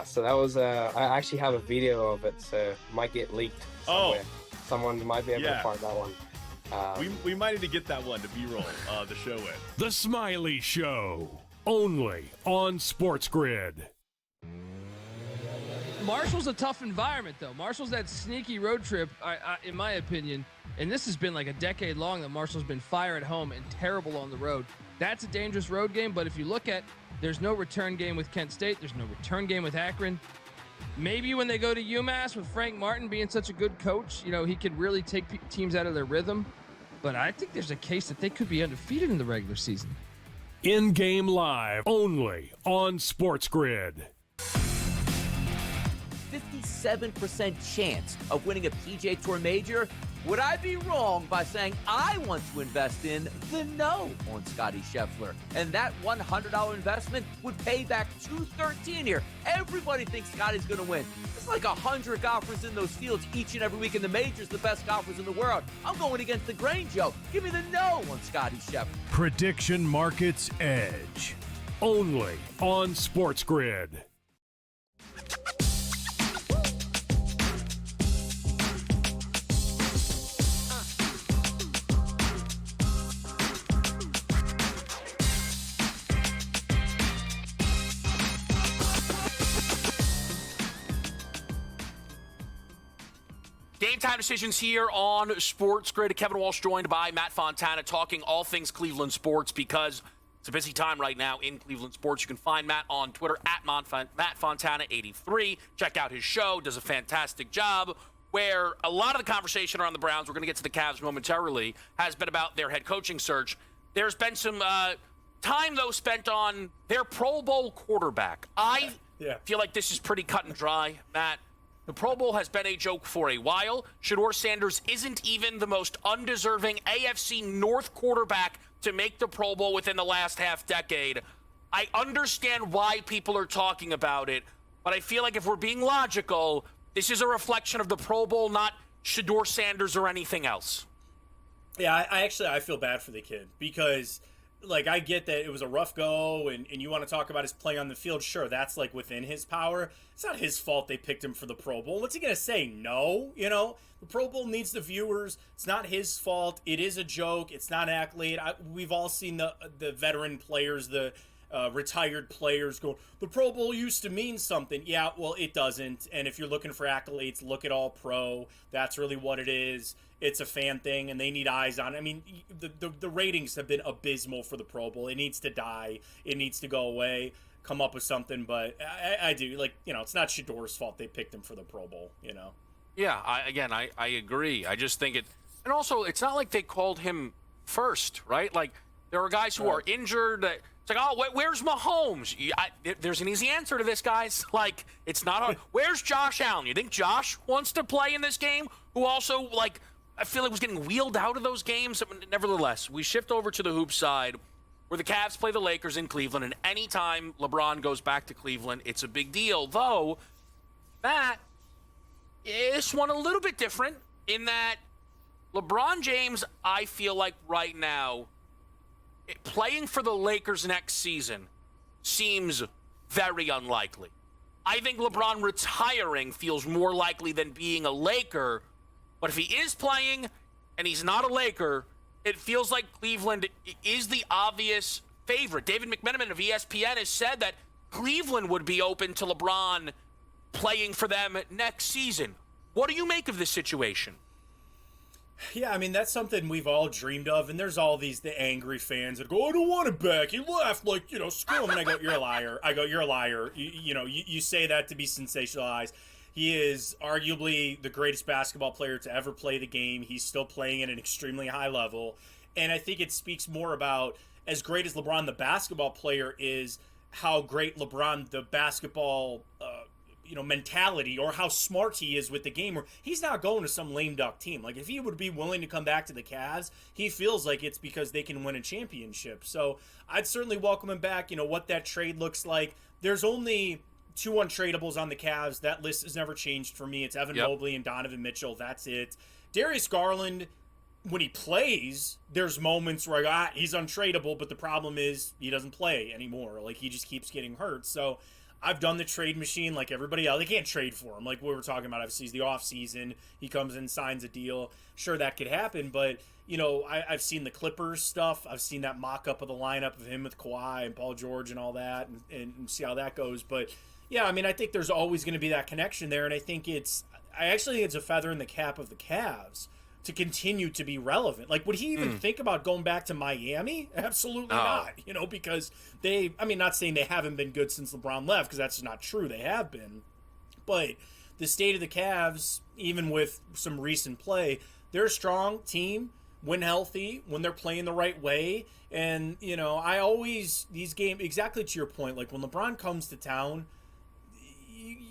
so that was, I actually have a video of it, so it might get leaked somewhere. Someone might be able to find that one. We might need to get that one to B-roll the show with. The Smiley Show, only on SportsGrid. Marshall's a tough environment, though. Marshall's that sneaky road trip, in my opinion, and this has been like a decade long that Marshall's been fire at home and terrible on the road. That's a dangerous road game, but if you look at, there's no return game with Kent State. There's no return game with Akron. Maybe when they go to UMass with Frank Martin being such a good coach, he could really take teams out of their rhythm. But I think there's a case that they could be undefeated in the regular season. In-game live, only on SportsGrid. 57% chance of winning a PGA Tour major. Would I be wrong by saying I want to invest in the no on Scotty Scheffler? And that $100 investment would pay back $213 here. Everybody thinks Scotty's going to win. It's like 100 golfers in those fields each and every week, and the majors, the best golfers in the world. I'm going against the grain, Joe. Give me the no on Scotty Scheffler. Prediction Markets Edge, only on SportsGrid. Game time decisions here on SportsGrid. Kevin Walsh joined by Matt Fontana, talking all things Cleveland sports because it's a busy time right now in Cleveland sports. You can find Matt on Twitter at MattFontana83. Check out his show. Does a fantastic job. Where a lot of the conversation around the Browns, we're going to get to the Cavs momentarily, has been about their head coaching search. There's been some time, though, spent on their Pro Bowl quarterback. I feel like this is pretty cut and dry, Matt. The Pro Bowl has been a joke for a while. Shedeur Sanders isn't even the most undeserving AFC North quarterback to make the Pro Bowl within the last half decade. I understand why people are talking about it, but I feel like if we're being logical, this is a reflection of the Pro Bowl, not Shedeur Sanders or anything else? Yeah, I feel bad for the kid because, like, I get that it was a rough go and you want to talk about his play on the field. Sure, that's, like, within his power. It's not his fault they picked him for the Pro Bowl. What's he going to say? No, you know? The Pro Bowl needs the viewers. It's not his fault. It is a joke. It's not an accolade. We've all seen the veteran players, the retired players go, the Pro Bowl used to mean something. Yeah, well, it doesn't. And if you're looking for accolades, look at All Pro. That's really what it is. It's a fan thing, and they need eyes on it. I mean, the ratings have been abysmal for the Pro Bowl. It needs to die. It needs to go away. Come up with something. But I do, like, you know, it's not Shedeur's fault they picked him for the Pro Bowl, you know? Yeah, I agree. I just think and also, it's not like they called him first, right? Like, there are guys who are injured. It's like, oh, where's Mahomes? There's an easy answer to this, guys. Like, it's not hard. Where's Josh Allen? You think Josh wants to play in this game? Who also, like, I feel like was getting wheeled out of those games. Nevertheless, we shift over to the hoop side where the Cavs play the Lakers in Cleveland, and anytime LeBron goes back to Cleveland, it's a big deal. Though, that is one a little bit different in that LeBron James, I feel like right now, playing for the Lakers next season seems very unlikely. I think LeBron retiring feels more likely than being a Laker. But if he is playing and he's not a Laker, it feels like Cleveland is the obvious favorite. David McMenamin of ESPN has said that Cleveland would be open to LeBron playing for them next season. What do you make of this situation? Yeah, I mean, that's something we've all dreamed of, and there's all the angry fans that go, I don't want it back. He left, like, you know, screw him. And I go, you're a liar. You're a liar. You say that to be sensationalized. He is arguably the greatest basketball player to ever play the game. He's still playing at an extremely high level. And I think it speaks more about, as great as LeBron the basketball player is, how great LeBron the basketball mentality, or how smart he is with the game, where he's not going to some lame duck team. Like, if he would be willing to come back to the Cavs, he feels like it's because they can win a championship. So I'd certainly welcome him back. You know, what that trade looks like. There's only 2 untradables on the Cavs. That list has never changed for me. It's Evan Mobley and Donovan Mitchell. That's it. Darius Garland, when he plays, there's moments where I go, he's untradeable, but the problem is he doesn't play anymore. Like, he just keeps getting hurt. So I've done the trade machine like everybody else. They can't trade for him. Like we were talking about, obviously, it's the offseason. He comes in, signs a deal. Sure, that could happen, but, you know, I've seen the Clippers stuff. I've seen that mock-up of the lineup of him with Kawhi and Paul George and all that, and see how that goes. But, yeah, I mean, I think there's always going to be that connection there, and I actually think it's a feather in the cap of the Cavs to continue to be relevant. Like, would he even think about going back to Miami? Absolutely not, you know, because not saying they haven't been good since LeBron left, because that's not true. They have been. But the state of the Cavs, even with some recent play, they're a strong team when healthy, when they're playing the right way. And, you know, these games, exactly to your point, like when LeBron comes to town,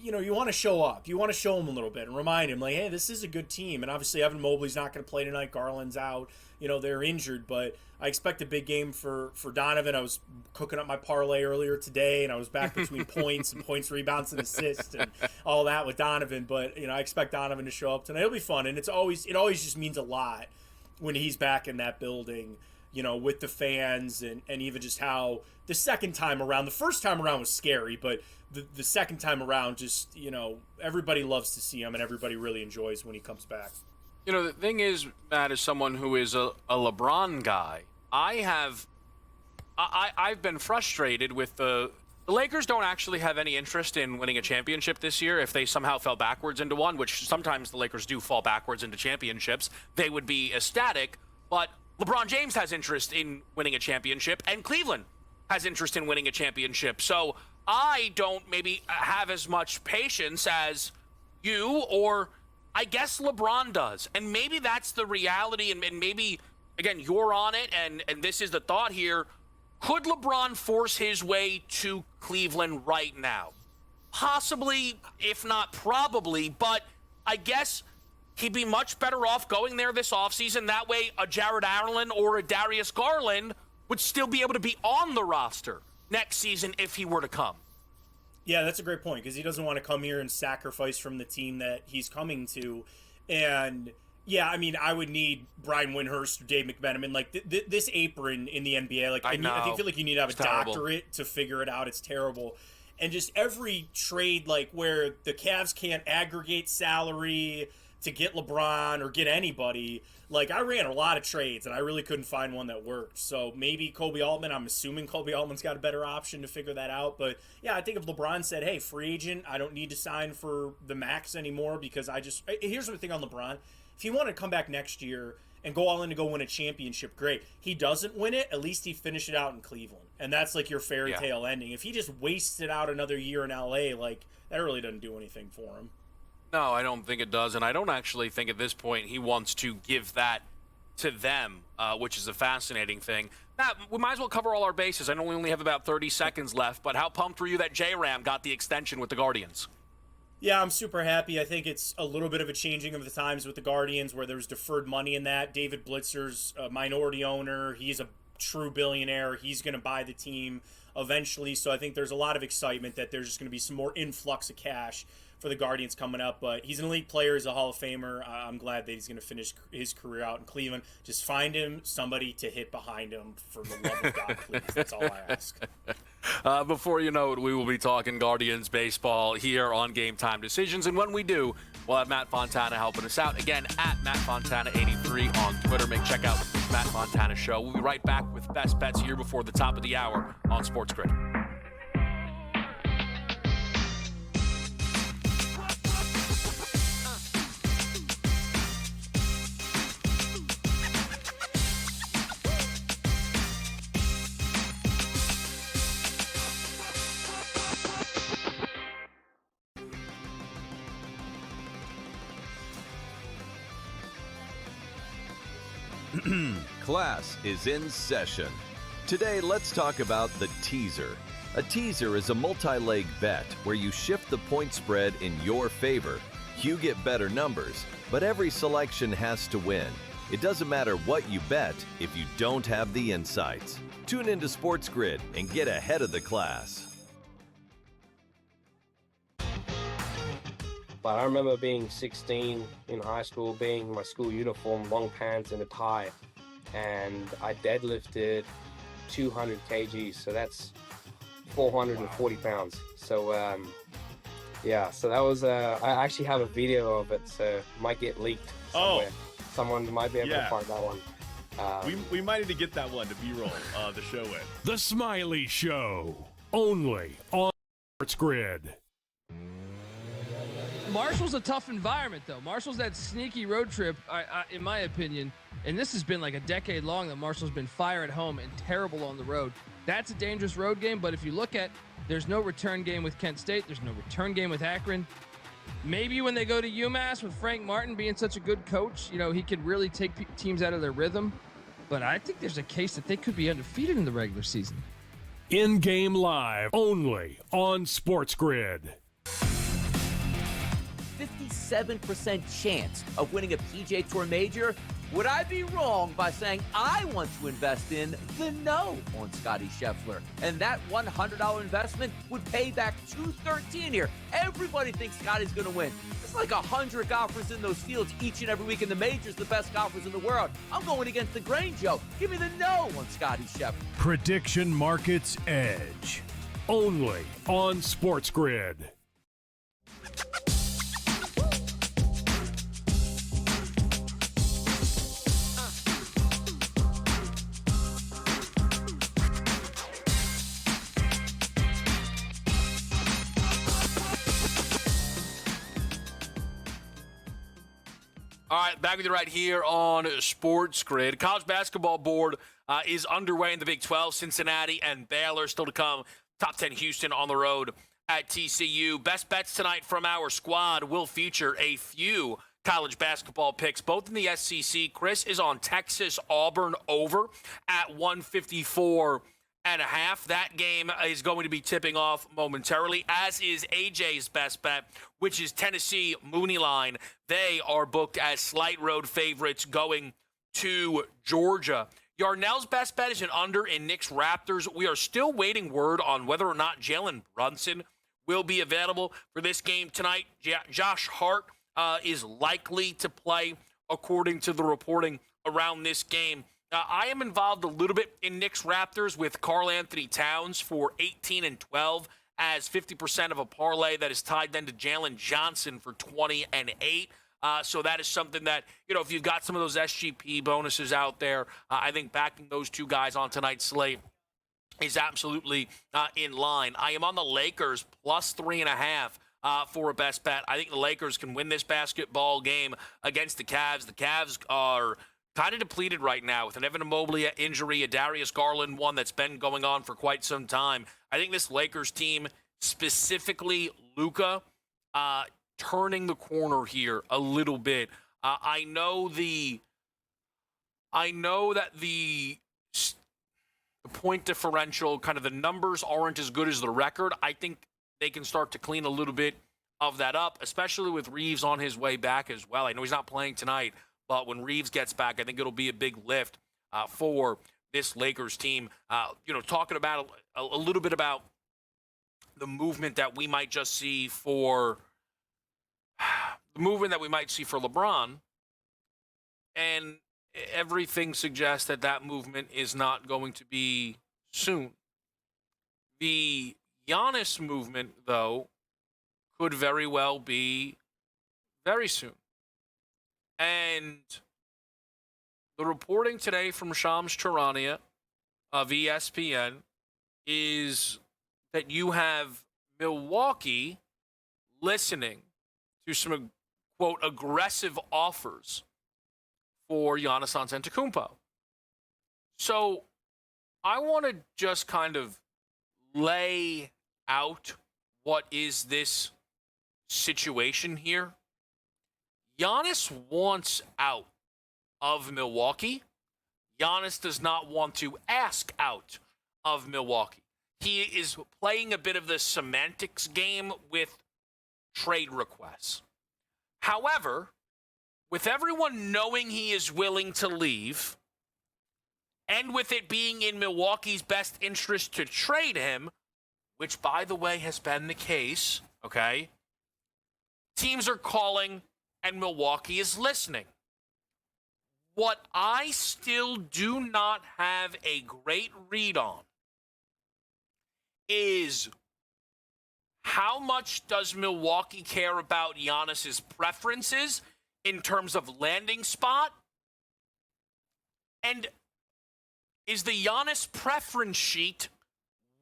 you want to show up. You want to show him a little bit and remind him, like, hey, this is a good team. And obviously Evan Mobley's not going to play tonight. Garland's out. You know, they're injured. But I expect a big game for Donovan. I was cooking up my parlay earlier today, and I was back between points, rebounds, and assists, and all that with Donovan. But, you know, I expect Donovan to show up tonight. It'll be fun. And it always just means a lot when he's back in that building, you know, with the fans, and even just how the second time around, the first time around was scary, but the second time around, just, you know, everybody loves to see him, and everybody really enjoys when he comes back. You know, the thing is, Matt, as someone who is a LeBron guy, I've been frustrated with the Lakers don't actually have any interest in winning a championship this year. If they somehow fell backwards into one, which sometimes the Lakers do fall backwards into championships, they would be ecstatic. But LeBron James has interest in winning a championship, and Cleveland has interest in winning a championship. So I don't maybe have as much patience as you, or I guess LeBron does. And maybe that's the reality, and maybe, again, you're on it, and this is the thought here. Could LeBron force his way to Cleveland right now? Possibly, if not probably, but I guess he'd be much better off going there this offseason. That way, a Jared Allen or a Darius Garland would still be able to be on the roster next season if he were to come. Yeah, that's a great point because he doesn't want to come here and sacrifice from the team that he's coming to. And yeah, I mean, I would need Brian Windhorst or Dave McMenamin. Like this apron in the NBA, like I feel like you need to have a doctorate to figure it out. It's terrible. And just every trade, like where the Cavs can't aggregate salary to get LeBron or get anybody. Like I ran a lot of trades and I really couldn't find one that worked. So maybe Kobe Altman, I'm assuming Kobe Altman's got a better option to figure that out. But yeah, I think if LeBron said, hey, free agent, I don't need to sign for the max anymore because here's the thing on LeBron. If he wanted to come back next year and go all in to go win a championship, great. He doesn't win it, at least he finished it out in Cleveland. And that's like your fairy tale ending. If he just wasted out another year in LA, like that really doesn't do anything for him. No, I don't think it does, and I don't actually think at this point he wants to give that to them, which is a fascinating thing. Matt, we might as well cover all our bases. I know we only have about 30 seconds left, but how pumped were you that J-Ram got the extension with the Guardians? Yeah, I'm super happy. I think it's a little bit of a changing of the times with the Guardians where there's deferred money in that. David Blitzer's a minority owner. He's a true billionaire. He's going to buy the team eventually, so I think there's a lot of excitement that there's just going to be some more influx of cash for the Guardians coming up. But he's an elite player. He's a Hall of Famer. I'm glad that he's going to finish his career out in Cleveland. Just find him somebody to hit behind him for the love of God, please. That's all I ask. Before you know it, we will be talking Guardians baseball here on Game Time Decisions. And when we do, we'll have Matt Fontana helping us out. Again, at Matt Fontana83 on Twitter. Check out Matt Fontana Show. We'll be right back with Best Bets here before the top of the hour on SportsGrid. Class is in session. Today, let's talk about the teaser. A teaser is a multi-leg bet where you shift the point spread in your favor. You get better numbers, but every selection has to win. It doesn't matter what you bet if you don't have the insights. Tune into SportsGrid and get ahead of the class. But I remember being 16 in high school, being my school uniform, long pants and a tie. And I deadlifted 200 kgs, so that's 440 pounds. So, yeah, so that was, I actually have a video of it, so it might get leaked somewhere. Someone might be able to find that one. We might need to get that one to B-roll the show with. The Smiley Show, only on SportsGrid. Marshall's a tough environment, though. Marshall's that sneaky road trip, in my opinion, and this has been like a decade long that Marshall's been fire at home and terrible on the road. That's a dangerous road game, but if you look at, there's no return game with Kent State. There's no return game with Akron. Maybe when they go to UMass with Frank Martin being such a good coach, he could really take teams out of their rhythm. But I think there's a case that they could be undefeated in the regular season. In-game live, only on SportsGrid. 57% chance of winning a PGA Tour major. Would I be wrong by saying I want to invest in the no on Scotty Scheffler? And that $100 investment would pay back $213 here. Everybody thinks Scotty's going to win. It's like 100 golfers in those fields each and every week in the majors, the best golfers in the world. I'm going against the grain, Joe. Give me the no on Scotty Scheffler. Prediction Markets Edge, only on SportsGrid. All right, back with you right here on SportsGrid. College basketball board is underway in the Big 12. Cincinnati and Baylor still to come. Top 10 Houston on the road at TCU. Best bets tonight from our squad will feature a few college basketball picks, both in the SEC. Chris is on Texas Auburn over at 154.5. That game is going to be tipping off momentarily, as is AJ's best bet, which is Tennessee Mooney line. They are booked as slight road favorites going to Georgia. Yarnell's best bet is an under in Knicks Raptors. We are still waiting word on whether or not Jalen Brunson will be available for this game tonight. Josh Hart is likely to play, according to the reporting around this game. I am involved a little bit in Knicks Raptors with Karl Anthony Towns for 18 and 12 as 50% of a parlay that is tied then to Jalen Johnson for 20 and 8. So that is something that, if you've got some of those SGP bonuses out there, I think backing those two guys on tonight's slate is absolutely in line. I am on the Lakers plus 3.5 for a best bet. I think the Lakers can win this basketball game against the Cavs. The Cavs are kind of depleted right now with an Evan Mobley injury, a Darius Garland one that's been going on for quite some time. I think this Lakers team, specifically Luka, turning the corner here a little bit. I know that the point differential, kind of the numbers aren't as good as the record. I think they can start to clean a little bit of that up, especially with Reeves on his way back as well. I know he's not playing tonight, but when Reeves gets back, I think it'll be a big lift for this Lakers team. Talking about a little bit about the movement that we might just see for LeBron, and everything suggests that movement is not going to be soon. The Giannis movement, though, could very well be very soon. And the reporting today from Shams Charania of ESPN is that you have Milwaukee listening to some, quote, aggressive offers for Giannis Antetokounmpo. So I want to just kind of lay out what is this situation here. Giannis wants out of Milwaukee. Giannis does not want to ask out of Milwaukee. He is playing a bit of the semantics game with trade requests. However, with everyone knowing he is willing to leave, and with it being in Milwaukee's best interest to trade him, which, by the way, has been the case, okay, teams are calling and Milwaukee is listening. What I still do not have a great read on is how much does Milwaukee care about Giannis's preferences in terms of landing spot? And is the Giannis preference sheet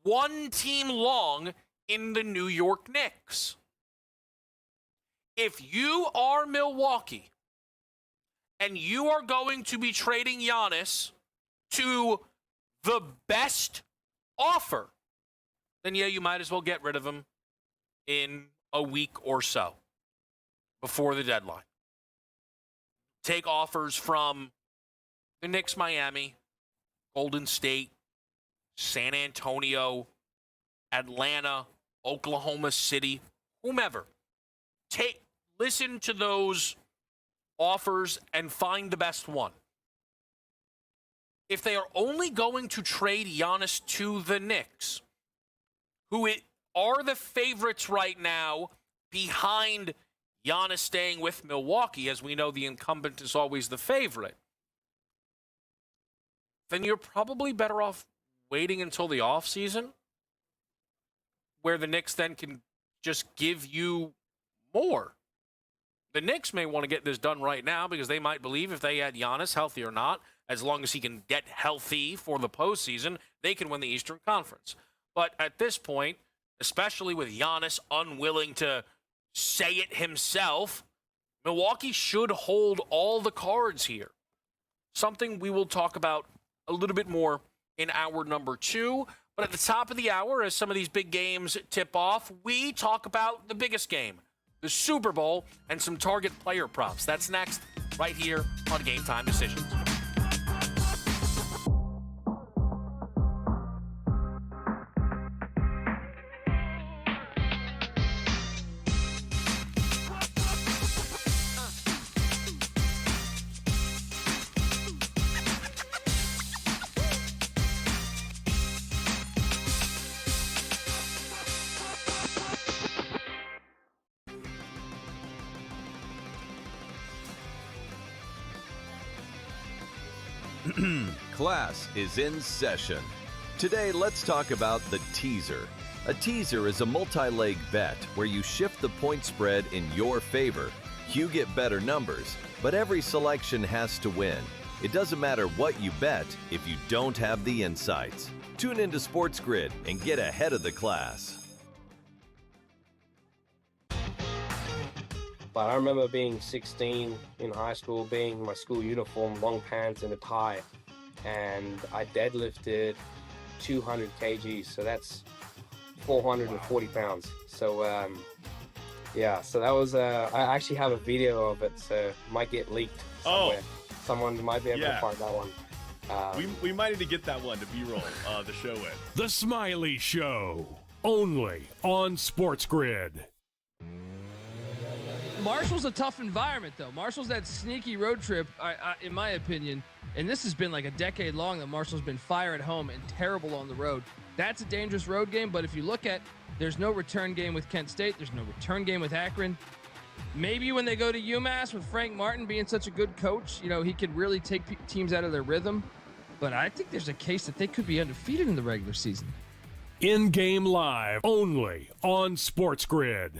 one team long in the New York Knicks? If you are Milwaukee and you are going to be trading Giannis to the best offer, then yeah, you might as well get rid of him in a week or so before the deadline. Take offers from the Knicks, Miami, Golden State, San Antonio, Atlanta, Oklahoma City, whomever. Listen to those offers and find the best one. If they are only going to trade Giannis to the Knicks, who are the favorites right now behind Giannis staying with Milwaukee, as we know the incumbent is always the favorite, then you're probably better off waiting until the offseason, where the Knicks then can just give you more. The Knicks may want to get this done right now because they might believe if they had Giannis, healthy or not, as long as he can get healthy for the postseason, they can win the Eastern Conference. But at this point, especially with Giannis unwilling to say it himself, Milwaukee should hold all the cards here. Something we will talk about a little bit more in hour number 2. But at the top of the hour, as some of these big games tip off, we talk about the biggest game, the Super Bowl, and some target player props. That's next, right here on Game Time Decisions. Class is in session. Today, let's talk about the teaser. A teaser is a multi-leg bet where you shift the point spread in your favor. You get better numbers, but every selection has to win. It doesn't matter what you bet if you don't have the insights. Tune into SportsGrid and get ahead of the class. But I remember being 16 in high school, being in my school uniform, long pants and a tie, and I deadlifted 200 kgs, so that's 440 pounds. So yeah, so that was I actually have a video of it, so it might get leaked somewhere. Someone might be able to find that one. We might need to get that one to B-roll the show in. The Smiley Show, only on SportsGrid. Marshall's a tough environment, though. Marshall's that sneaky road trip, in my opinion, and this has been like a decade long that Marshall's been fire at home and terrible on the road. That's a dangerous road game, but if you look at, there's no return game with Kent State. There's no return game with Akron. Maybe when they go to UMass with Frank Martin being such a good coach, you know, he could really take teams out of their rhythm. But I think there's a case that they could be undefeated in the regular season. In-game live, only on SportsGrid.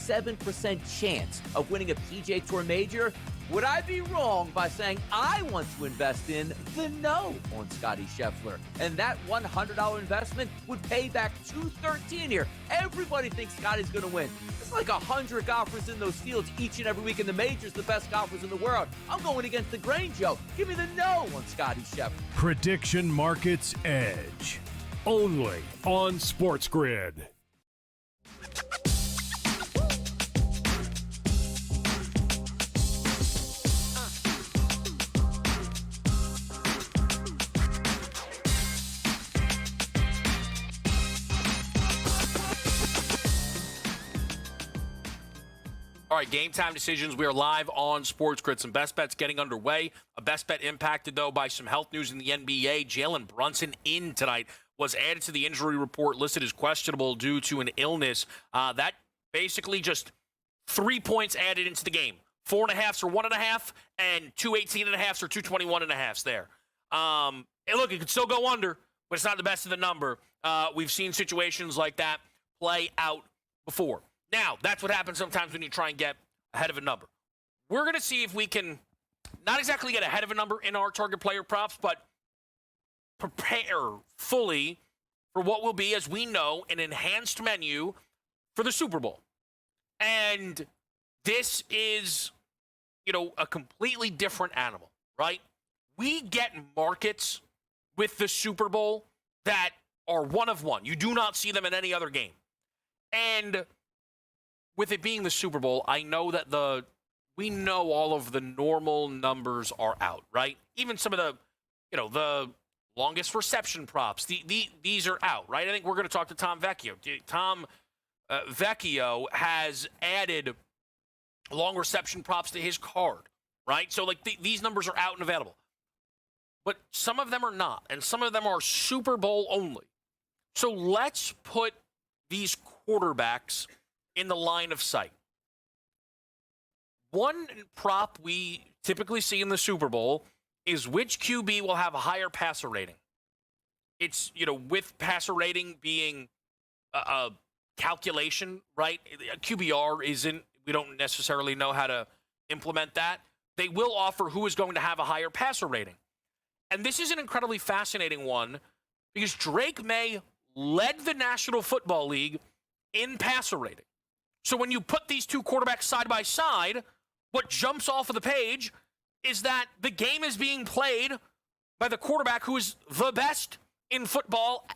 57% chance of winning a PGA Tour major. Would I be wrong by saying I want to invest in the no on Scotty Scheffler? And that $100 investment would pay back $213 here. Everybody thinks Scotty's going to win. It's like 100 golfers in those fields each and every week in the majors, the best golfers in the world. I'm going against the grain, Joe. Give me the no on Scotty Scheffler. Prediction Markets Edge, only on SportsGrid. All right, game time decisions. We are live on SportsGrid. Some best bets getting underway. A best bet impacted, though, by some health news in the NBA. Jalen Brunson in tonight was added to the injury report, listed as questionable due to an illness. That basically just 3 points added into the game. 4.5s or 1.5, and 2 18.5s or 2 21.5s there. And look, it could still go under, but it's not the best of the number. We've seen situations like that play out before. Now, that's what happens sometimes when you try and get ahead of a number. We're going to see if we can not exactly get ahead of a number in our target player props, but prepare fully for what will be, as we know, an enhanced menu for the Super Bowl. And this is, you know, a completely different animal, right? We get markets with the Super Bowl that are one of one. You do not see them in any other game. And with it being the Super Bowl, I know that we know all of the normal numbers are out, right? Even some of the, you know, the longest reception props, these are out, right? I think we're going to talk to Tom Vecchio. Tom Vecchio has added long reception props to his card, right? So, like, these numbers are out and available. But some of them are not, and some of them are Super Bowl only. So let's put these quarterbacks in the line of sight. One prop we typically see in the Super Bowl is which QB will have a higher passer rating. It's, you know, with passer rating being a calculation, right? QBR isn't, we don't necessarily know how to implement that. They will offer who is going to have a higher passer rating. And this is an incredibly fascinating one because Drake May led the National Football League in passer rating. So when you put these two quarterbacks side by side, what jumps off of the page is that the game is being played by the quarterback who is the best in football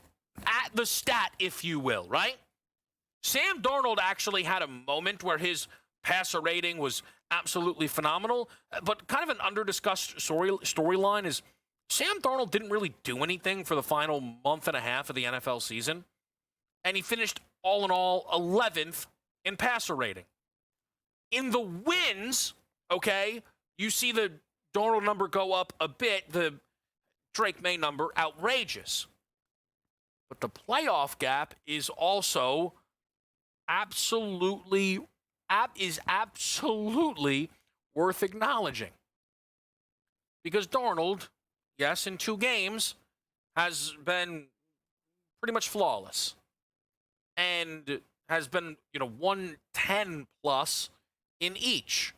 at the stat, if you will, right? Sam Darnold actually had a moment where his passer rating was absolutely phenomenal, but kind of an under-discussed storyline is Sam Darnold didn't really do anything for the final month and a half of the NFL season, and he finished all in all 11th in passer rating. In the wins, okay, you see the Darnold number go up a bit, the Drake May number outrageous. But the playoff gap is also absolutely worth acknowledging. because Darnold, yes, in 2 games, has been pretty much flawless and has been, 110 plus in each.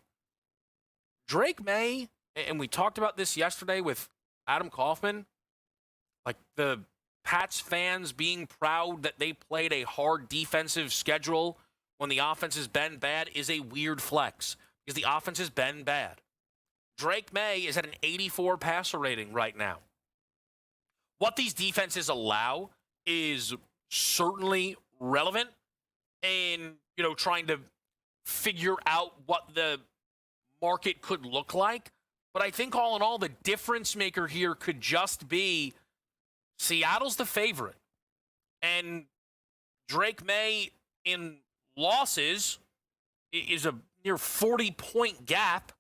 Drake May, and we talked about this yesterday with Adam Kaufman, like the Pats fans being proud that they played a hard defensive schedule when the offense has been bad is a weird flex because the offense has been bad. Drake May is at an 84 passer rating right now. What these defenses allow is certainly relevant in, trying to figure out what the market could look like. But I think all in all, the difference maker here could just be Seattle's the favorite. And Drake May in losses is a near 40-point gap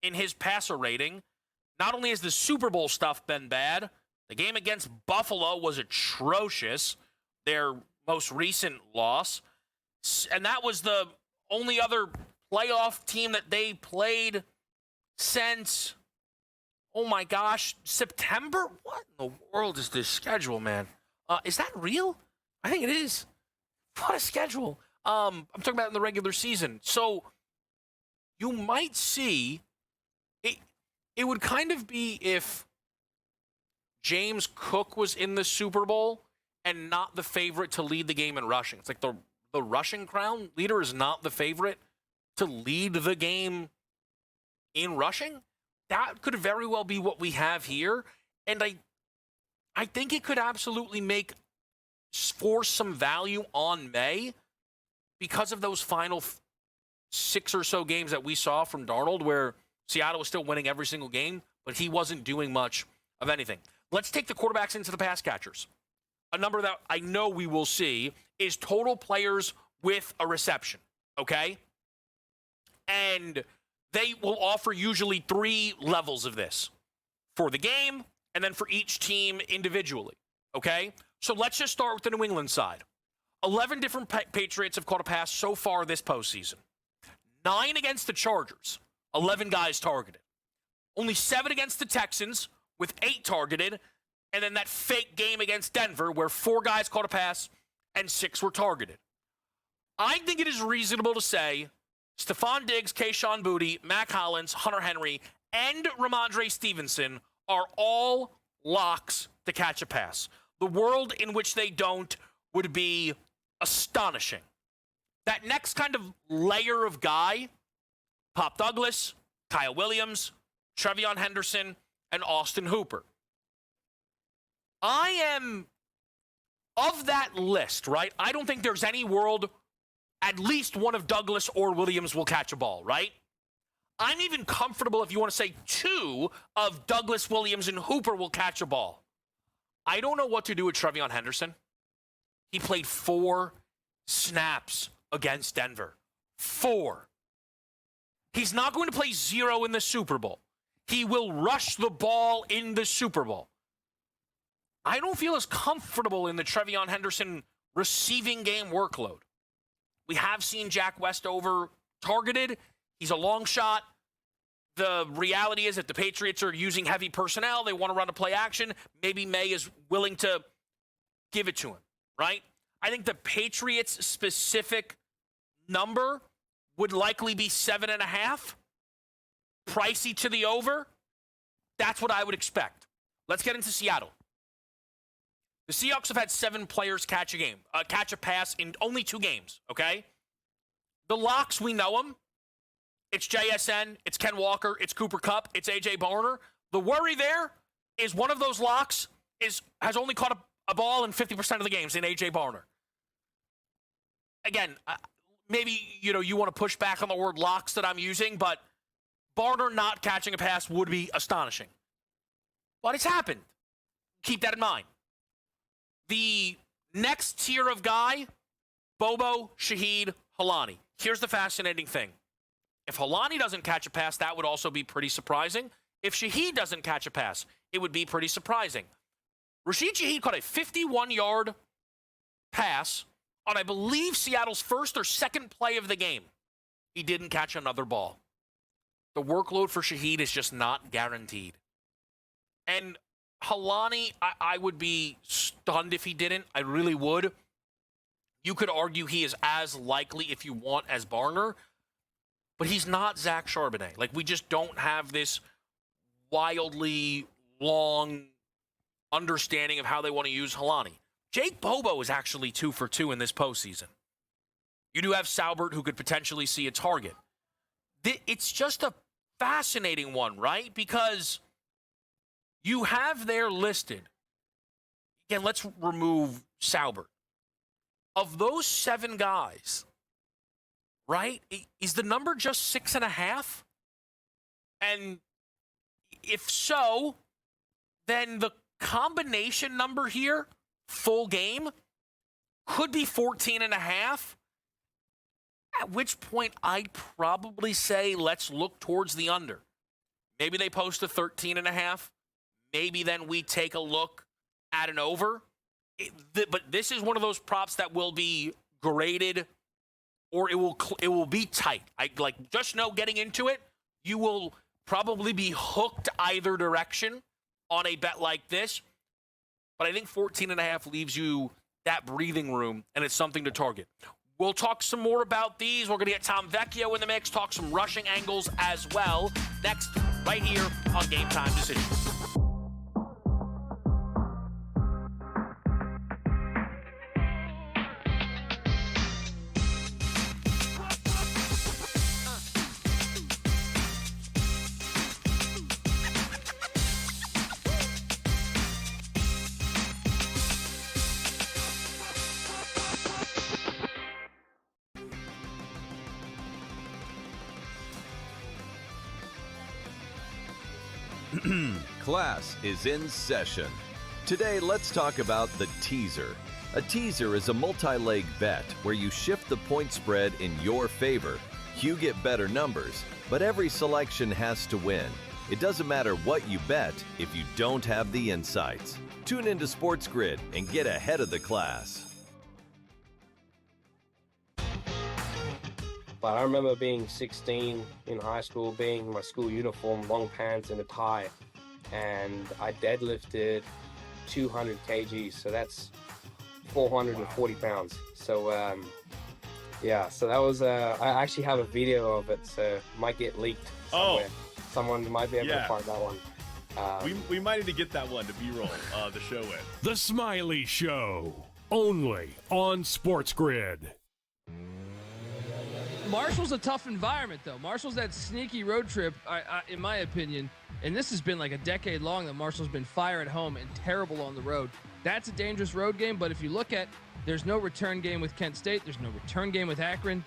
in his passer rating. Not only has the Super Bowl stuff been bad, the game against Buffalo was atrocious, their most recent loss. And that was the only other playoff team that they played since, oh my gosh, September? What in the world is this schedule, man? Is that real? I think it is. What a schedule. I'm talking about in the regular season. So you might see, it would kind of be if James Cook was in the Super Bowl and not the favorite to lead the game in rushing. It's like the rushing crown leader is not the favorite to lead the game in rushing. That could very well be what we have here. And I think it could absolutely force some value on May because of those final 6 or so games that we saw from Darnold where Seattle was still winning every single game, but he wasn't doing much of anything. Let's take the quarterbacks into the pass catchers. A number that I know we will see is total players with a reception, okay? And they will offer usually 3 levels of this for the game and then for each team individually, okay? So let's just start with the New England side. 11 different Patriots have caught a pass so far this postseason. 9 against the Chargers, 11 guys targeted. Only 7 against the Texans with 8 targeted, and then that fake game against Denver where 4 guys caught a pass and 6 were targeted. I think it is reasonable to say Stephon Diggs, Kayshon Boutte, Mac Hollins, Hunter Henry, and Ramondre Stevenson are all locks to catch a pass. The world in which they don't would be astonishing. That next kind of layer of guy, Pop Douglas, Kyle Williams, Trevion Henderson, and Austin Hooper. I am, of that list, right? I don't think there's any world at least one of Douglas or Williams will catch a ball, right? I'm even comfortable if you want to say 2 of Douglas, Williams, and Hooper will catch a ball. I don't know what to do with Trevion Henderson. He played 4 snaps against Denver. 4. He's not going to play 0 in the Super Bowl. He will rush the ball in the Super Bowl. I don't feel as comfortable in the Trevion Henderson receiving game workload. We have seen Jack Westover targeted. He's a long shot. The reality is that the Patriots are using heavy personnel. They want to run a play action. Maybe May is willing to give it to him, right? I think the Patriots' specific number would likely be 7.5. Pricey to the over. That's what I would expect. Let's get into Seattle. The Seahawks have had 7 players catch a pass in only 2 games, okay? The locks, we know them. It's JSN, it's Ken Walker, it's Cooper Kupp, it's A.J. Barner. The worry there is one of those locks has only caught a ball in 50% of the games in A.J. Barner. Again, maybe you want to push back on the word locks that I'm using, but Barner not catching a pass would be astonishing. But it's happened. Keep that in mind. The next tier of guy, Bobo, Shaheed, Helani. Here's the fascinating thing. If Helani doesn't catch a pass, that would also be pretty surprising. If Shaheed doesn't catch a pass, it would be pretty surprising. Rashid Shaheed caught a 51-yard pass on, I believe, Seattle's first or second play of the game. He didn't catch another ball. The workload for Shaheed is just not guaranteed. And Halani, I would be stunned if he didn't. I really would. You could argue he is as likely, if you want, as Barner, but he's not Zach Charbonnet. Like, we just don't have this wildly long understanding of how they want to use Halani. Jake Bobo is actually 2 for 2 in this postseason. You do have Saubert, who could potentially see a target. It's just a fascinating one, right? Because you have there listed, again, let's remove Saubert. Of those 7 guys, right, is the number just 6.5? And if so, then the combination number here, full game, could be 14.5. At which point I'd probably say let's look towards the under. Maybe they post a 13.5. Maybe then we take a look at an over. But this is one of those props that will be graded, or it will be tight. Just know getting into it, you will probably be hooked either direction on a bet like this. But I think 14.5 leaves you that breathing room, and it's something to target. We'll talk some more about these. We're going to get Tom Vecchio in the mix, talk some rushing angles as well. Next, right here on Game Time Decisions. Class is in session. Today, let's talk about the teaser. A teaser is a multi-leg bet where you shift the point spread in your favor. You get better numbers, but every selection has to win. It doesn't matter what you bet if you don't have the insights. Tune into SportsGrid and get ahead of the class. But I remember being 16 in high school, being in my school uniform, long pants and a tie, and I deadlifted 200 kgs, so that's 440 pounds. So yeah, so that was I actually have a video of it, so it might get leaked somewhere. Someone might be able to find that one. We might need to get that one to B-roll the show with. The Smiley Show, only on SportsGrid. Marshall's a tough environment, though. Marshall's that sneaky road trip, in my opinion, and this has been like a decade long that Marshall's been fire at home and terrible on the road. That's a dangerous road game, but if you look at, there's no return game with Kent State. There's no return game with Akron.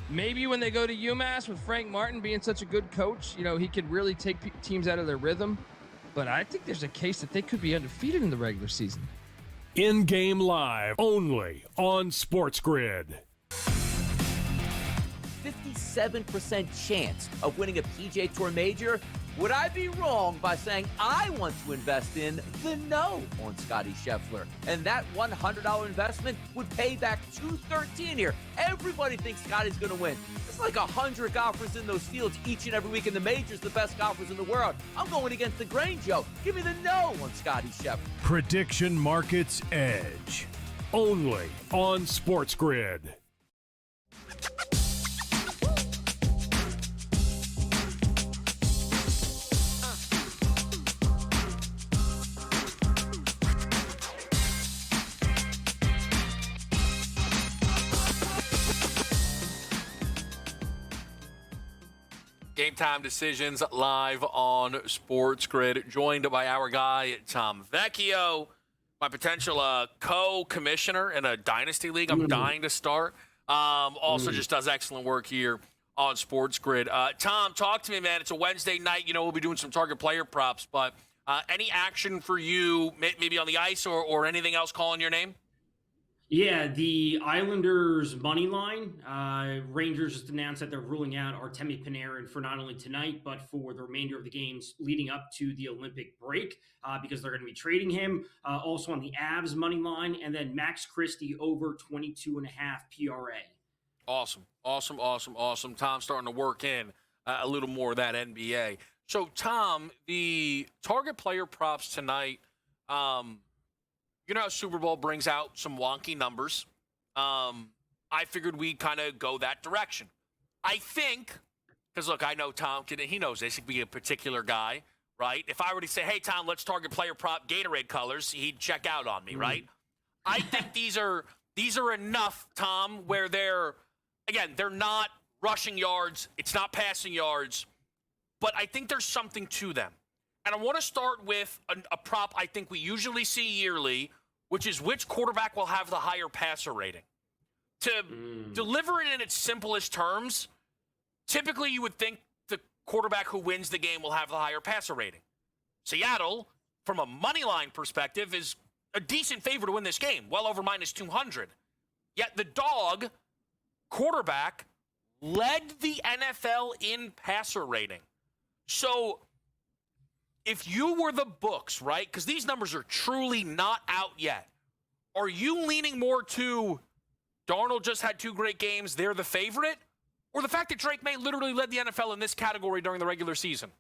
Maybe when they go to UMass with Frank Martin being such a good coach, he could really take teams out of their rhythm. But I think there's a case that they could be undefeated in the regular season. In-game live, only on SportsGrid. 57% chance of winning a PGA Tour major. Would I be wrong by saying I want to invest in the no on Scotty Scheffler? And that $100 investment would pay back $213 here. Everybody thinks Scotty's going to win. It's like 100 golfers in those fields each and every week in the majors, the best golfers in the world. I'm going against the grain, Joe. Give me the no on Scotty Scheffler. Prediction Markets Edge, only on SportsGrid. Game Time Decisions live on SportsGrid, joined by our guy, Tom Vecchio, my potential co-commissioner in a dynasty league I'm dying to start. Also just does excellent work here on SportsGrid. Tom, talk to me, man. It's a Wednesday night. We'll be doing some target player props, but any action for you, maybe on the ice or anything else calling your name? Yeah, the Islanders money line. Rangers just announced that they're ruling out Artemi Panarin for not only tonight, but for the remainder of the games leading up to the Olympic break because they're going to be trading him. Also on the Avs money line, and then Max Christie over 22.5 PRA. Awesome. Tom starting to work in a little more of that NBA. So, Tom, the target player props tonight, you know how Super Bowl brings out some wonky numbers. I figured we'd kind of go that direction. I think, because, look, I know Tom, he knows this. He could be a particular guy, right? If I were to say, hey, Tom, let's target player prop Gatorade colors, he'd check out on me, right? I think these are enough, Tom, where they're not rushing yards. It's not passing yards. But I think there's something to them. And I want to start with a prop I think we usually see yearly, which is which quarterback will have the higher passer rating. To deliver it in its simplest terms, typically you would think the quarterback who wins the game will have the higher passer rating. Seattle, from a money line perspective, is a decent favorite to win this game, well over minus 200. Yet the dog quarterback led the NFL in passer rating. So if you were the books, right, because these numbers are truly not out yet, are you leaning more to Darnold just had 2 great games, they're the favorite, or the fact that Drake May literally led the NFL in this category during the regular season?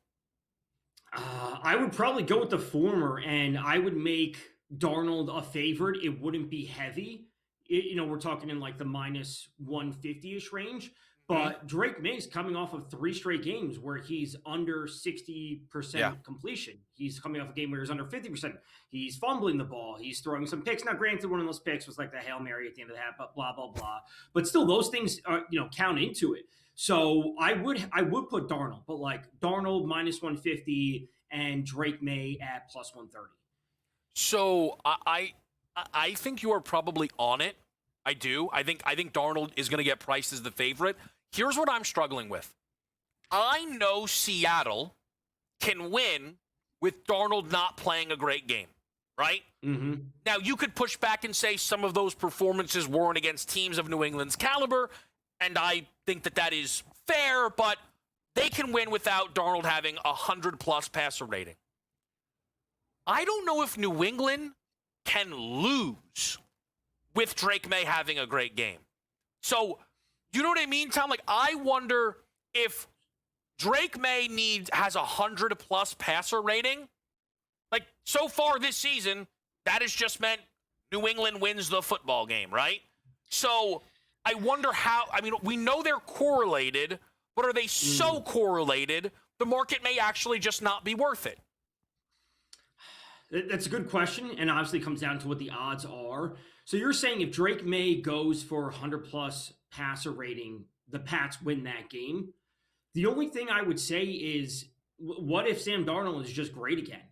I would probably go with the former, and I would make Darnold a favorite. It wouldn't be heavy. We're talking in like the minus 150-ish range. But Drake May's coming off of 3 straight games where he's under 60% completion. He's coming off a game where he's under 50%. He's fumbling the ball. He's throwing some picks. Now, granted, one of those picks was like the Hail Mary at the end of the half, but blah, blah, blah. But still, those things count into it. So I would put Darnold, but like Darnold minus 150 and Drake May at plus 130. So I think you are probably on it. I do. I think Darnold is going to get priced as the favorite. Here's what I'm struggling with. I know Seattle can win with Darnold not playing a great game, right? Mm-hmm. Now, you could push back and say some of those performances weren't against teams of New England's caliber, and I think that is fair, but they can win without Darnold having 100-plus passer rating. I don't know if New England can lose with Drake May having a great game. So, you know what I mean, Tom? Like, I wonder if Drake May has 100-plus passer rating. Like, so far this season, that has just meant New England wins the football game, right? So, I wonder how, we know they're correlated, but are they so correlated, the market may actually just not be worth it? That's a good question, and obviously comes down to what the odds are. So you're saying if Drake May goes for 100-plus passer rating, the Pats win that game. The only thing I would say is, what if Sam Darnold is just great again,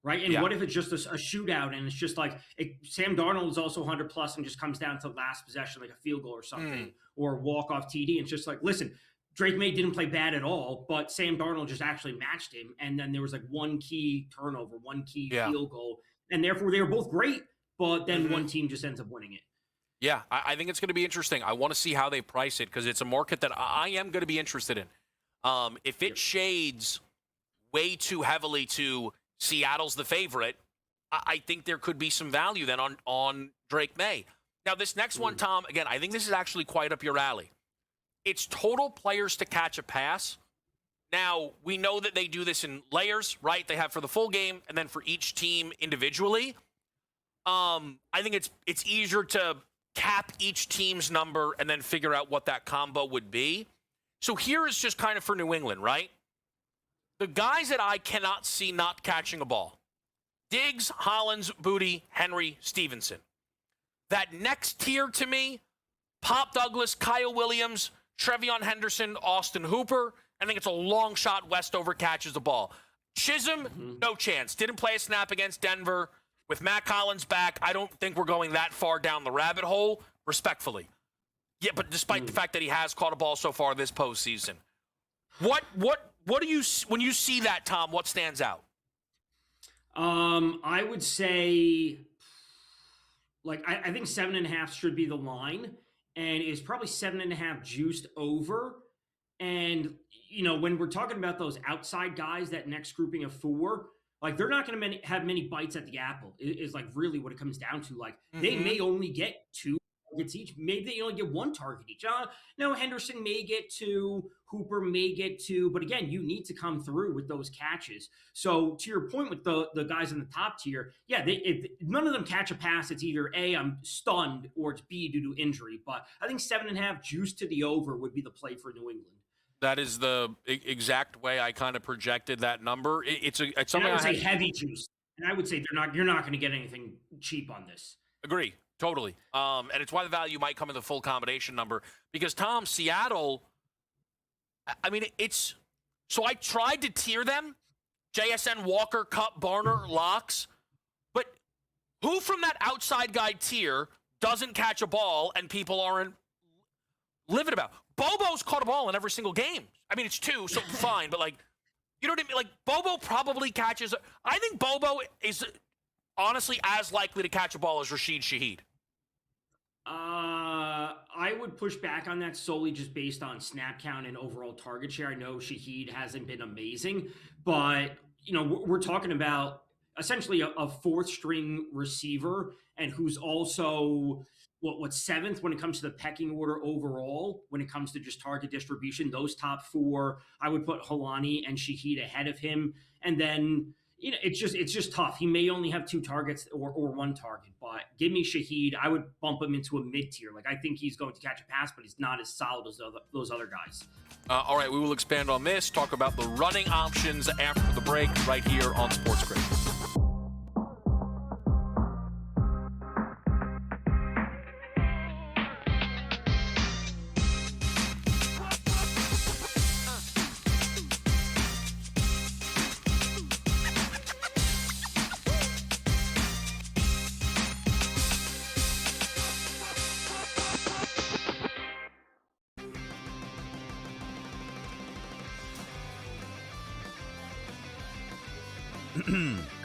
right? And what if it's just a shootout and it's just like Sam Darnold is also 100-plus and just comes down to last possession, like a field goal or something, or walk-off TD. And it's just like, listen, Drake May didn't play bad at all, but Sam Darnold just actually matched him. And then there was like one key turnover, one key field goal. And therefore, they were both great, but then one team just ends up winning it. Yeah, I think it's going to be interesting. I want to see how they price it because it's a market that I am going to be interested in. If it shades way too heavily to Seattle's the favorite, I think there could be some value then on Drake May. Now, this next one, Tom, again, I think this is actually quite up your alley. It's total players to catch a pass. Now, we know that they do this in layers, right? They have for the full game and then for each team individually. I think it's easier to cap each team's number and then figure out what that combo would be. So here is just kind of for New England, right? The guys that I cannot see not catching a ball. Diggs, Hollins, Booty, Henry, Stevenson. That next tier to me, Pop Douglas, Kyle Williams, Trevion Henderson, Austin Hooper. I think it's a long shot Westover catches the ball. Chisholm, no chance. Didn't play a snap against Denver. With Matt Collins back, I don't think we're going that far down the rabbit hole, respectfully. Yeah, but despite the fact that he has caught a ball so far this postseason. What do you, when you see that, Tom, what stands out? I would say, like, I think 7.5 should be the line, and it's probably 7.5 juiced over. And, when we're talking about those outside guys, that next grouping of 4, like, they're not going to have many bites at the apple is like really what it comes down to. Like, they may only get 2 targets each. Maybe they only get 1 target each. No, Henderson may get 2, Hooper may get 2, but again, you need to come through with those catches. So to your point with the guys in the top tier, yeah, if none of them catch a pass, it's either A, I'm stunned, or it's B, due to injury. But I think 7.5 juice to the over would be the play for New England. That is the exact way I kind of projected that number. It's something I would say heavy juice, and I would say you're not going to get anything cheap on this. Agree, totally. And it's why the value might come in the full combination number because Tom, Seattle. I mean, it's so I tried to tier them: JSN, Walker, Kupp, Barner, Locks. But who from that outside guy tier doesn't catch a ball and people aren't livid about? Bobo's caught a ball in every single game. I mean, it's 2, so fine, but you know what I mean? Bobo probably catches. I think Bobo is honestly as likely to catch a ball as Rashid Shaheed. I would push back on that solely just based on snap count and overall target share. I know Shaheed hasn't been amazing, but we're talking about essentially a 4th string receiver and who's also what's 7th when it comes to the pecking order overall, when it comes to just target distribution. Those top 4, I would put Holani and Shaheed ahead of him. And then, it's just tough. He may only have 2 targets or 1 target, but give me Shaheed. I would bump him into a mid-tier. I think he's going to catch a pass, but he's not as solid as those other guys. All right, we will expand on this, talk about the running options after the break right here on SportsGrid.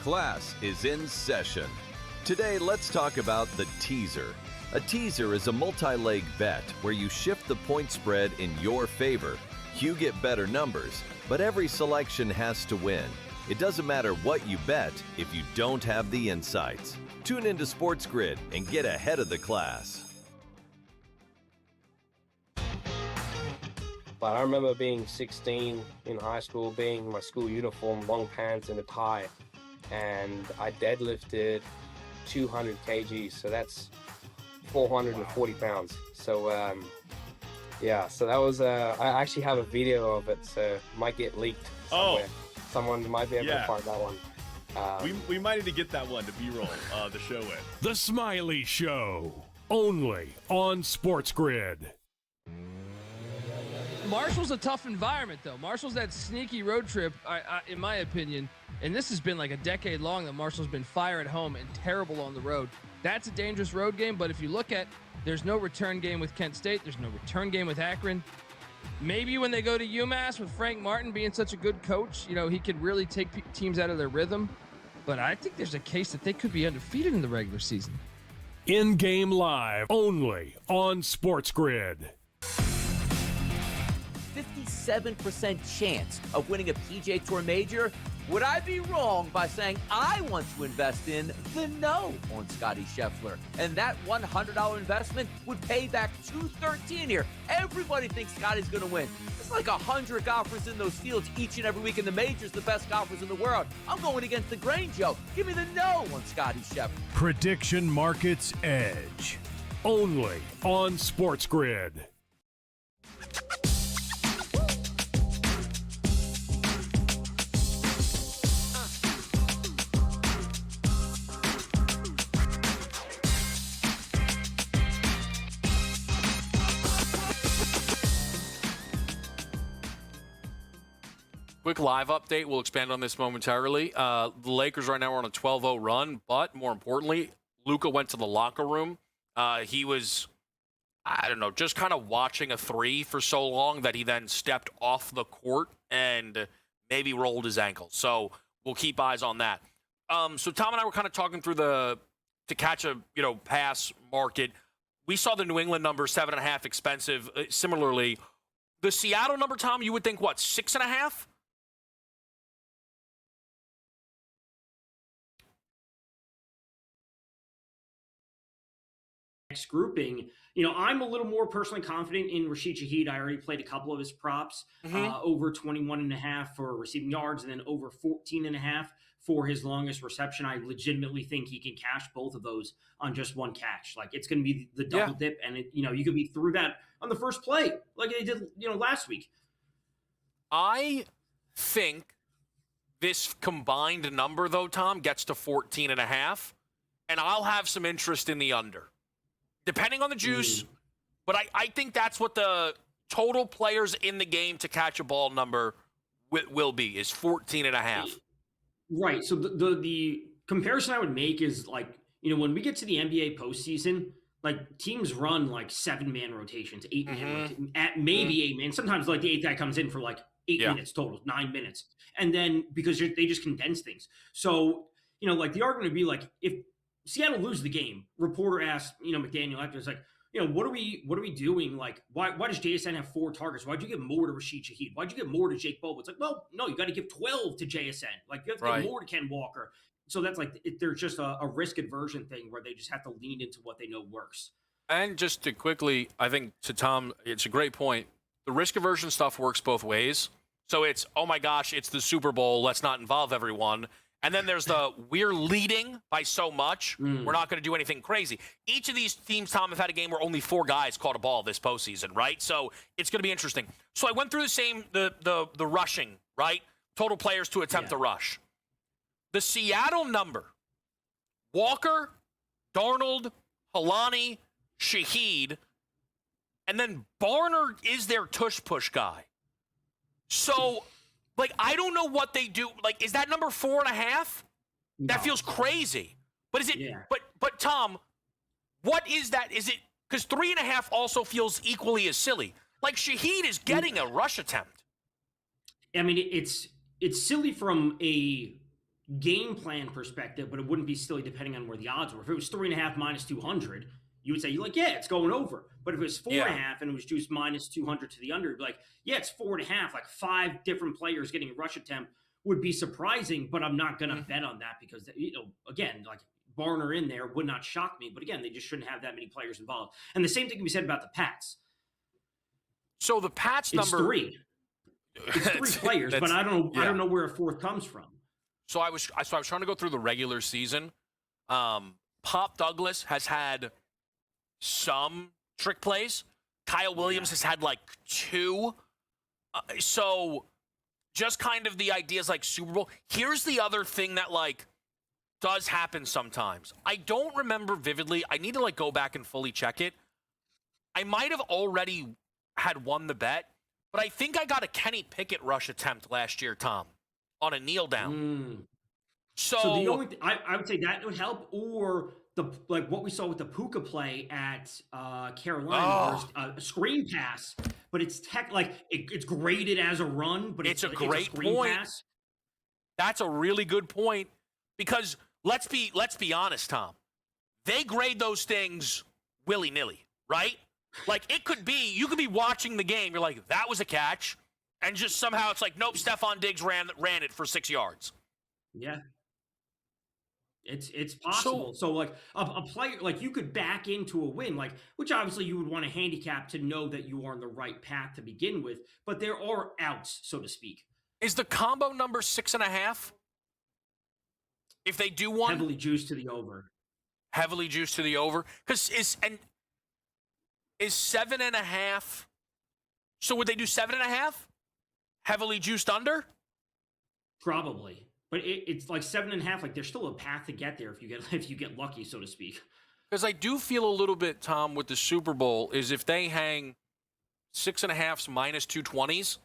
Class is in session. Today, let's talk about the teaser. A teaser is a multi-leg bet where you shift the point spread in your favor. You get better numbers, but every selection has to win. It doesn't matter what you bet if you don't have the insights. Tune into SportsGrid and get ahead of the class. But I remember being 16 in high school, being in my school uniform, long pants and a tie, and I deadlifted 200 kgs, so that's 440 pounds. So yeah, so that was I actually have a video of it, so it might get leaked somewhere. Someone might be able to find that one. We might need to get that one to B-roll the show in. The Smiley Show, only on SportsGrid. Marshall's a tough environment, though. Marshall's that sneaky road trip, in my opinion, and this has been like a decade long that Marshall's been fire at home and terrible on the road. That's a dangerous road game, but if you look at, there's no return game with Kent State. There's no return game with Akron. Maybe when they go to UMass with Frank Martin being such a good coach, he could really take teams out of their rhythm. But I think there's a case that they could be undefeated in the regular season. In-game live, only on SportsGrid. 57% chance of winning a PGA Tour major. Would I be wrong by saying I want to invest in the no on Scotty Scheffler? And that $100 investment would pay back $213 here. Everybody thinks Scotty's going to win. It's like 100 golfers in those fields each and every week in the majors, the best golfers in the world. I'm going against the grain, Joe. Give me the no on Scotty Scheffler. Prediction Markets Edge, only on SportsGrid. Quick live update. We'll expand on this momentarily. The Lakers right now are on a 12-0 run, but more importantly, Luka went to the locker room. He was, just kind of watching a 3 for so long that he then stepped off the court and maybe rolled his ankle. So we'll keep eyes on that. So Tom and I were kind of talking through to catch a pass market. We saw the New England number 7.5 expensive. Similarly, the Seattle number, Tom, you would think what, 6.5? next grouping, I'm a little more personally confident in Rashid Shaheed. I already played a couple of his props, over 21.5 for receiving yards and then over 14.5 for his longest reception. I legitimately think he can cash both of those on just one catch. Like, it's going to be the double dip, and you could be through that on the first play like they did, last week. I think this combined number, though, Tom, gets to 14.5, and I'll have some interest in the under, depending on the juice. But I think that's what the total players in the game to catch a ball number will be, is 14.5. Right. So the comparison I would make is like, when we get to the NBA postseason, like teams run like 7-man rotations, 8-man, at maybe 8-man. Sometimes like the 8th guy comes in for like 8 minutes total, 9 minutes. And then because they just condense things. So, like the argument would be like, if Seattle loses the game, reporter asked, McDaniel after, it's like, what are we doing? Like, why does JSN have 4 targets? Why'd you give more to Rashid Shaheed? Why'd you give more to Jake Bobo? It's like, well, no, you got to give 12 to JSN. Like, you have to give more to Ken Walker. So that's like, there's just a risk aversion thing where they just have to lean into what they know works. And just to quickly, I think to Tom, it's a great point. The risk aversion stuff works both ways. So it's, oh my gosh, it's the Super Bowl, let's not involve everyone. And then there's the, we're leading by so much, we're not going to do anything crazy. Each of these teams, Tom, have had a game where only 4 guys caught a ball this postseason, right? So it's going to be interesting. So I went through the rushing, right? Total players to attempt to rush. The Seattle number, Walker, Darnold, Halani, Shaheed, and then Barner is their tush-push guy. So, like, I don't know what they do. Like, is that number 4.5? No. That feels crazy. But is it? Yeah. But Tom, what is that? Is it because 3.5 also feels equally as silly? Like, Shaheed is getting a rush attempt. I mean, it's silly from a game plan perspective, but it wouldn't be silly depending on where the odds were. If it was 3.5 minus 200. You would say, it's going over. But if it was 4.5 and it was just minus 200 to the under, you'd be like, it's 4.5. Like 5 different players getting a rush attempt would be surprising, but I'm not going to bet on that because, again, like Barner in there would not shock me. But again, they just shouldn't have that many players involved. And the same thing can be said about the Pats. So the Pats number 3. It's 3 players, but I don't know where a 4th comes from. So I was trying to go through the regular season. Pop Douglas has had some trick plays. Kyle Williams has had like 2. So just kind of the ideas like Super Bowl. Here's the other thing that like does happen sometimes. I don't remember vividly. I need to like go back and fully check it. I might have already had won the bet, but I think I got a Kenny Pickett rush attempt last year, Tom, on a kneel down. So the only I would say that would help, or what we saw with the Puka play at Carolina, a screen pass, but it's it's graded as a run, but it's a great point. Pass. That's a really good point because let's be honest, Tom. They grade those things willy-nilly, right? Like it could be you could be watching the game, you're like that was a catch, and just somehow it's like nope, Stephon Diggs ran it for 6 yards. Yeah. It's possible. So like a player, like you could back into a win, like which obviously you would want to handicap to know that you are on the right path to begin with, but there are outs, so to speak. Is the combo number 6.5? If they do one heavily juiced to the over. Heavily juiced to the over. Because is 7.5. So would they do 7.5? Heavily juiced under? Probably. But it's like 7.5. Like there's still a path to get there if you get lucky, so to speak. Because I do feel a little bit, Tom, with the Super Bowl is if they hang 6.5s minus 220s,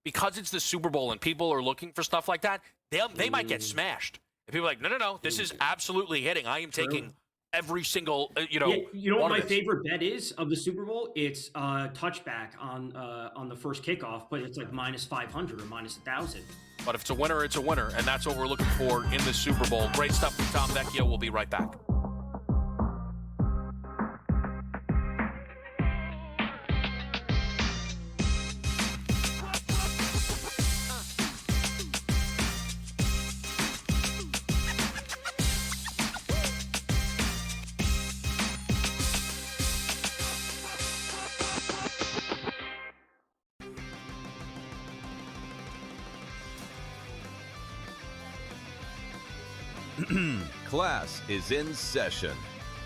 because it's the Super Bowl and people are looking for stuff like that, they might get smashed. And people are like, no, this is absolutely hitting. I am taking every single, You know what my favorite bet is of the Super Bowl? It's touchback on the first kickoff, but it's like minus 500 or minus 1,000. But if it's a winner, it's a winner, and that's what we're looking for in the Super Bowl. Great stuff from Tom Vecchio. We'll be right back. Class is in session.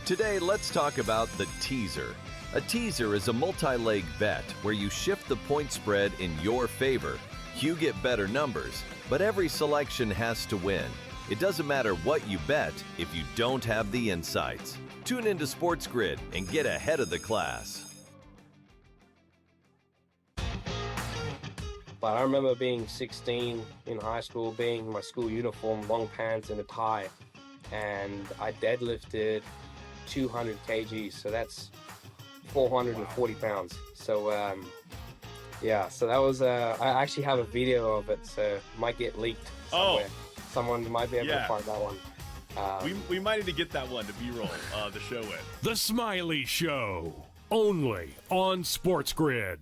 Today, let's talk about the teaser. A teaser is a multi-leg bet where you shift the point spread in your favor. You get better numbers, but every selection has to win. It doesn't matter what you bet if you don't have the insights. Tune into SportsGrid and get ahead of the class. But I remember being 16 in high school, being in my school uniform, long pants and a tie, and I deadlifted 200 kgs, so that's 440 pounds. So yeah, so that was I actually have a video of it, so it might get leaked somewhere. Someone might be able to find that one. We might need to get that one to B-roll the show with. The Smiley Show, only on SportsGrid.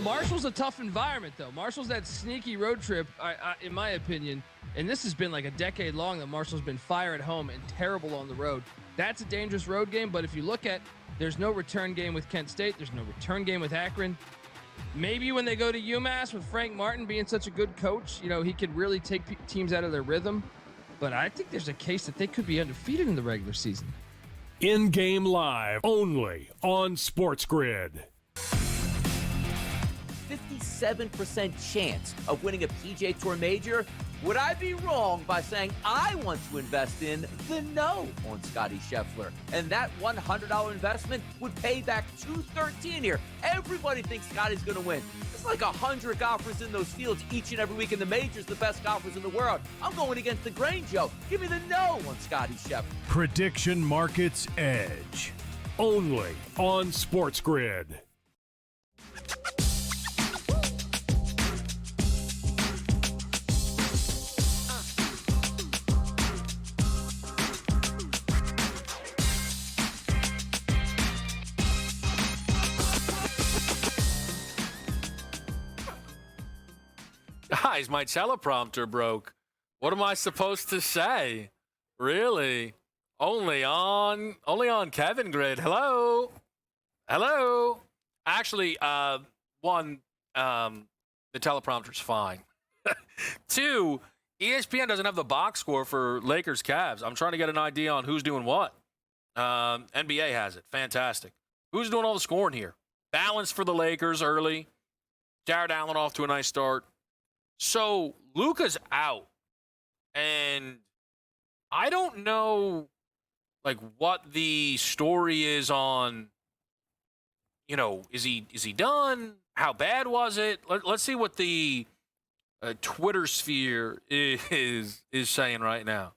Marshall's a tough environment, though. Marshall's that sneaky road trip, in my opinion, and this has been like a decade long that Marshall's been fire at home and terrible on the road. That's a dangerous road game, but if you look at, there's no return game with Kent State. There's no return game with Akron. Maybe when they go to UMass with Frank Martin being such a good coach, you know, he could really take teams out of their rhythm. But I think there's a case that they could be undefeated in the regular season. In-game live, only on SportsGrid. 57% chance of winning a PGA Tour major. Would I be wrong by saying I want to invest in the no on Scotty Scheffler? And that $100 investment would pay back $213 here. Everybody thinks Scotty's going to win. It's like 100 golfers in those fields each and every week in the majors, the best golfers in the world. I'm going against the grain, Joe. Give me the no on Scotty Scheffler. Prediction Markets Edge, only on SportsGrid. Guys, my teleprompter broke. What am I supposed to say? Really? Only on Kevin Grid. Hello? Actually, one, the teleprompter's fine. Two, ESPN doesn't have the box score for Lakers Cavs. I'm trying to get an idea on who's doing what. NBA has it. Fantastic. Who's doing all the scoring here? Balance for the Lakers early. Jared Allen off to a nice start. So Luka's out, and I don't know, like, what the story is on. You know, is he done? How bad was it? Let's see what the Twitter sphere is saying right now.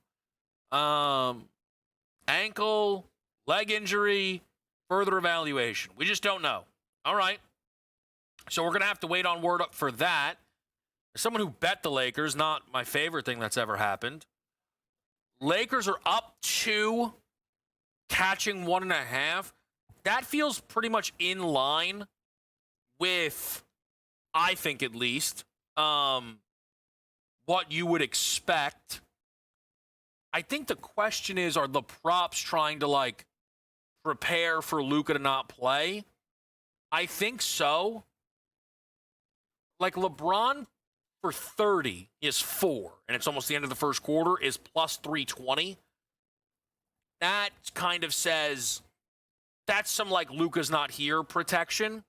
Ankle, leg injury, further evaluation. We just don't know. All right. So we're gonna have to wait on word up for that. As someone who bet the Lakers, not my favorite thing that's ever happened. Lakers are up 2, catching 1.5. That feels pretty much in line with, I think at least, what you would expect. I think the question is, are the props trying to, like, prepare for Luka to not play? I think so. Like, LeBron for 30 is 4, and it's almost the end of the first quarter, is plus 320. That kind of says that's some, like, Luka's not here protection.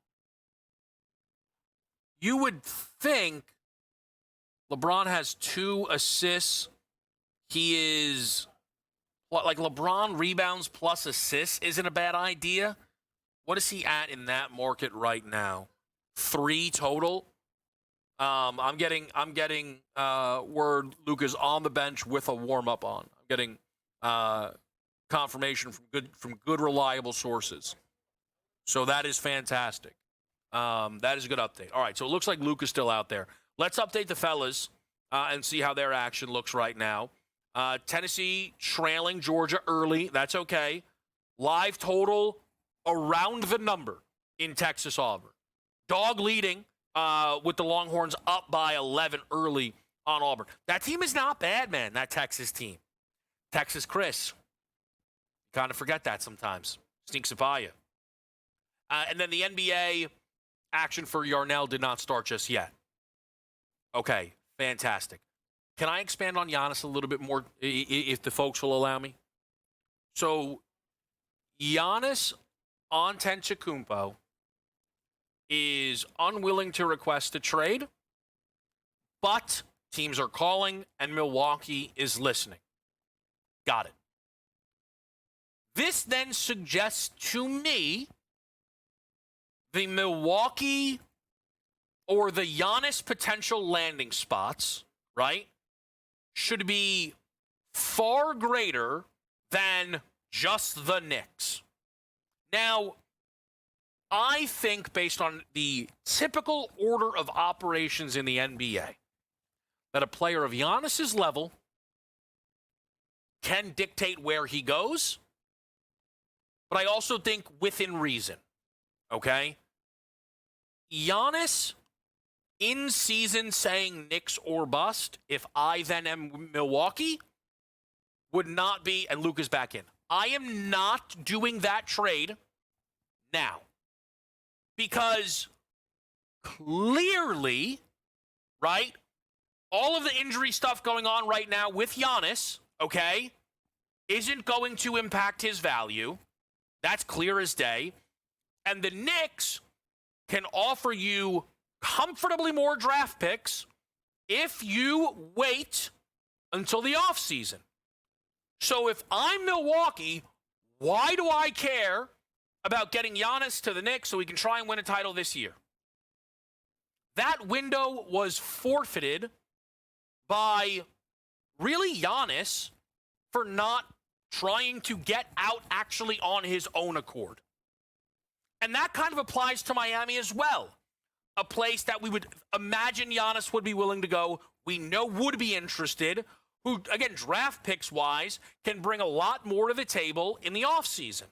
You would think LeBron has 2 assists. He is, like, LeBron rebounds plus assists isn't a bad idea. What is he at in that market right now? 3 total. I'm getting word Luka's on the bench with a warm-up on. I'm getting confirmation from good reliable sources. So that is fantastic. That is a good update. All right, so it looks like Luka's still out there. Let's update the fellas and see how their action looks right now. Tennessee trailing Georgia early. That's okay. Live total around the number in Texas Auburn. Dog leading. With the Longhorns up by 11 early on Auburn. That team is not bad, man, that Texas team. Texas Chris. Kind of forget that sometimes. Sneaks it by you. And then the NBA action for Yarnell did not start just yet. Okay, fantastic. Can I expand on Giannis a little bit more if the folks will allow me? So, Giannis Antetokounmpo is unwilling to request a trade, but teams are calling and Milwaukee is listening. Got it. This then suggests to me the Milwaukee or the Giannis potential landing spots, right, should be far greater than just the Knicks. Now, I think based on the typical order of operations in the NBA, that a player of Giannis's level can dictate where he goes, but I also think within reason, okay? Giannis in season saying Knicks or bust, if I then am Milwaukee, would not be, and Luke is back in. I am not doing that trade now because clearly, right, all of the injury stuff going on right now with Giannis, okay, isn't going to impact his value. That's clear as day. And the Knicks can offer you comfortably more draft picks if you wait until the offseason. So if I'm Milwaukee, why do I care about getting Giannis to the Knicks so he can try and win a title this year? That window was forfeited by really Giannis for not trying to get out actually on his own accord. And that kind of applies to Miami as well. A place that we would imagine Giannis would be willing to go, we know would be interested, who, again, draft picks-wise, can bring a lot more to the table in the offseason.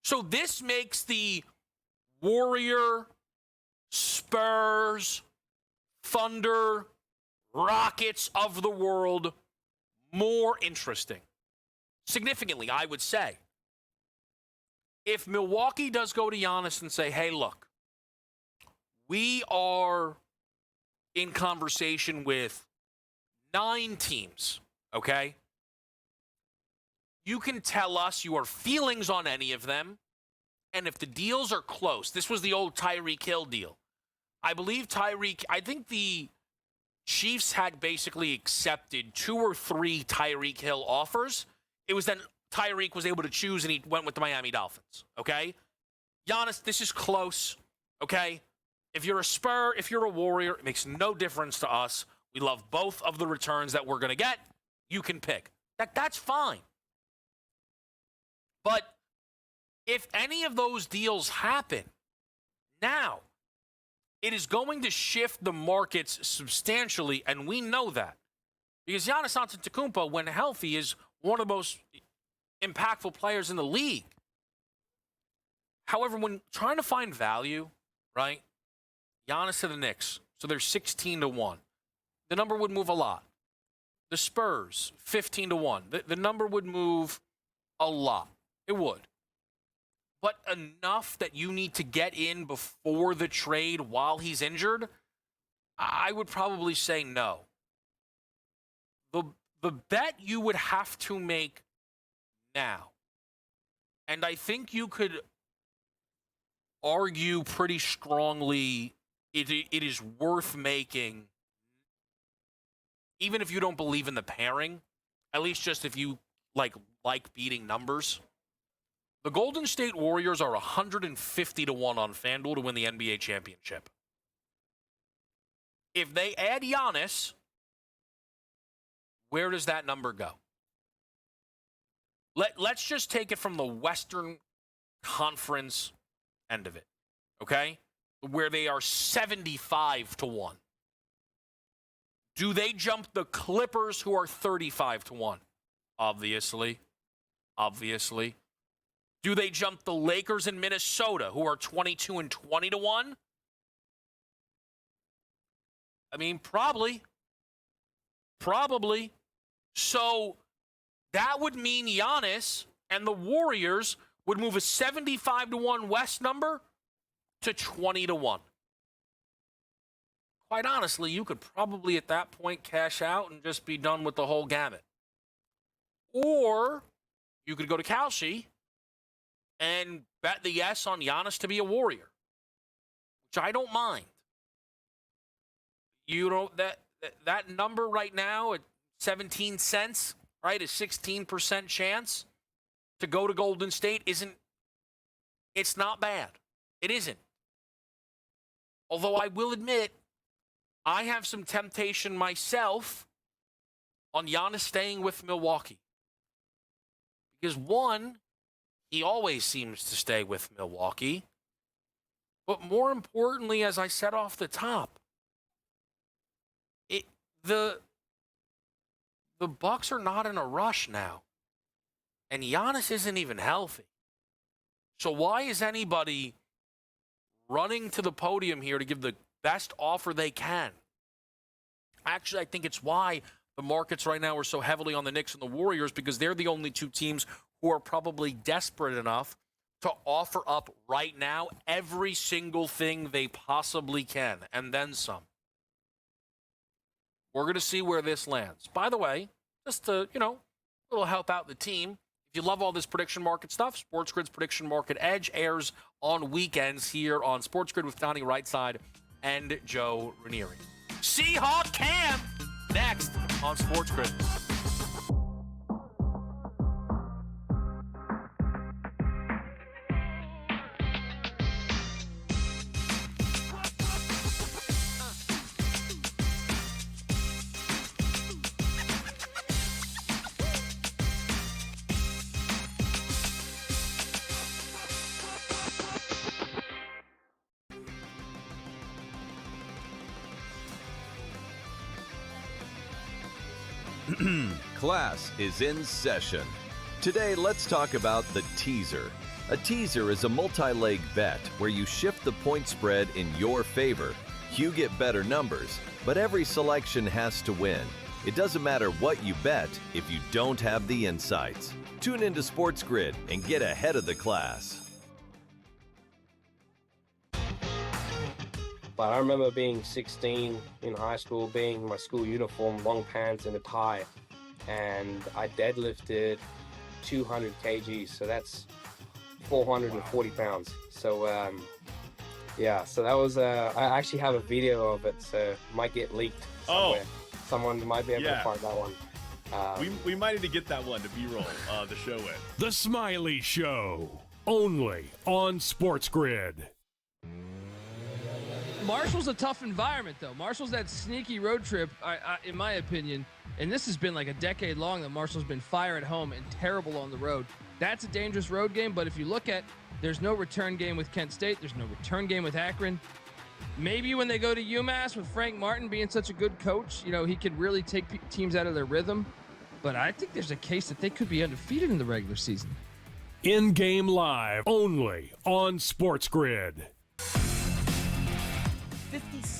So this makes the Warrior, Spurs, Thunder, Rockets of the world more interesting. Significantly, I would say. If Milwaukee does go to Giannis and say, hey, look, we are in conversation with 9 teams, okay? You can tell us your feelings on any of them, and if the deals are close, this was the old Tyreek Hill deal. I think the Chiefs had basically accepted 2 or 3 Tyreek Hill offers. It was then Tyreek was able to choose, and he went with the Miami Dolphins, okay? Giannis, this is close, okay? If you're a Spur, if you're a Warrior, it makes no difference to us. We love both of the returns that we're going to get. You can pick. That's fine. But if any of those deals happen now, it is going to shift the markets substantially, and we know that. Because Giannis Antetokounmpo, when healthy, is one of the most impactful players in the league. However, when trying to find value, right, Giannis to the Knicks, so they're 16-1. The number would move a lot. The Spurs, 15-1. The number would move a lot. It would. But enough that you need to get in before the trade while he's injured, I would probably say no. The bet you would have to make now, and I think you could argue pretty strongly it is worth making, even if you don't believe in the pairing, at least just if you like beating numbers. The Golden State Warriors are 150-1 on FanDuel to win the NBA championship. If they add Giannis, where does that number go? Let's just take it from the Western Conference end of it, okay? Where they are 75-1. Do they jump the Clippers, who are 35-1? Obviously. Do they jump the Lakers in Minnesota, who are 22-20-1? I mean, probably. So that would mean Giannis and the Warriors would move a 75-1 West number to 20-1. quite honestly, you could probably at that point cash out and just be done with the whole gamut. Or you could go to Kalshi and bet the yes on Giannis to be a Warrior, which I don't mind. You know, that number right now at 17 cents, right, a 16% chance to go to Golden State it's not bad. It isn't. Although I will admit, I have some temptation myself on Giannis staying with Milwaukee. Because one, he always seems to stay with Milwaukee. But more importantly, as I said off the top, the Bucks are not in a rush now. And Giannis isn't even healthy. So why is anybody running to the podium here to give the best offer they can? Actually, I think it's why the markets right now are so heavily on the Knicks and the Warriors, because they're the only two teams who are probably desperate enough to offer up right now every single thing they possibly can, and then some. We're going to see where this lands. By the way, just to, a little help out the team, if you love all this prediction market stuff, SportsGrid's Prediction Market Edge airs on weekends here on SportsGrid with Donnie Rightside and Joe Ranieri. Seahawk Cam next on SportsGrid. Class is in session. Today, let's talk about the teaser. A teaser is a multi-leg bet where you shift the point spread in your favor. You get better numbers, but every selection has to win. It doesn't matter what you bet if you don't have the insights. Tune into SportsGrid and get ahead of the class. But I remember being 16 in high school, being in my school uniform, long pants and a tie, and I deadlifted 200 kgs, so that's 440 pounds. So so that was I actually have a video of it, so it might get leaked somewhere. Someone might be able to find that one. We might need to get that one to B-roll the show with. The Smiley Show, only on SportsGrid. Marshall's a tough environment, though. Marshall's that sneaky road trip, in my opinion, and this has been like a decade long that Marshall's been fire at home and terrible on the road. That's a dangerous road game, but if you look at, there's no return game with Kent State. There's no return game with Akron. Maybe when they go to UMass with Frank Martin being such a good coach, he could really take teams out of their rhythm. But I think there's a case that they could be undefeated in the regular season. In-game live, only on SportsGrid.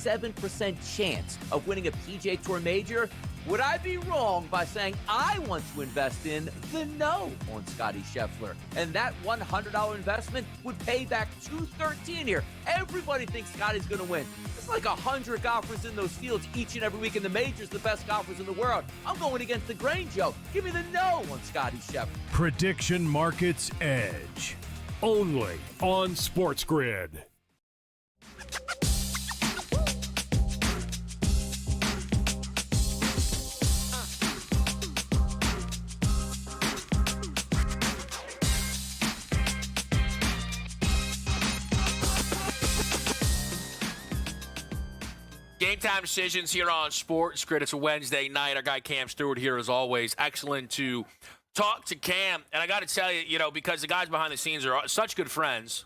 57% chance of winning a PGA Tour major. Would I be wrong by saying I want to invest in the no on Scotty Scheffler? And that $100 investment would pay back $213 here. Everybody thinks Scotty's going to win. It's like 100 golfers in those fields each and every week in the majors, the best golfers in the world. I'm going against the grain, Joe. Give me the no on Scotty Scheffler. Prediction Markets Edge, only on SportsGrid. Game time decisions here on SportsGrid. It's a Wednesday night. Our guy Cam Stewart here, as always. Excellent to talk to Cam. And I got to tell you, because the guys behind the scenes are such good friends,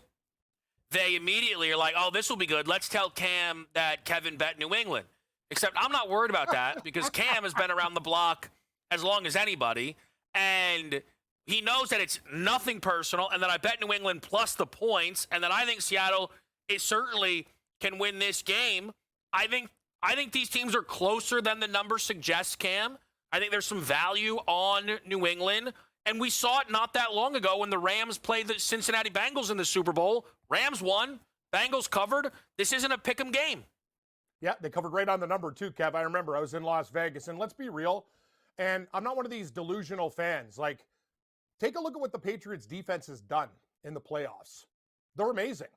they immediately are like, oh, this will be good. Let's tell Cam that Kevin bet New England. Except I'm not worried about that because Cam has been around the block as long as anybody. And he knows that it's nothing personal and that I bet New England plus the points and that I think Seattle certainly can win this game. I think these teams are closer than the number suggests, Cam. I think there's some value on New England. And we saw it not that long ago when the Rams played the Cincinnati Bengals in the Super Bowl. Rams won. Bengals covered. This isn't a pick 'em game. Yeah, they covered right on the number too, Kev. I remember I was in Las Vegas, and let's be real, and I'm not one of these delusional fans. Like, take a look at what the Patriots defense has done in the playoffs. They're amazing.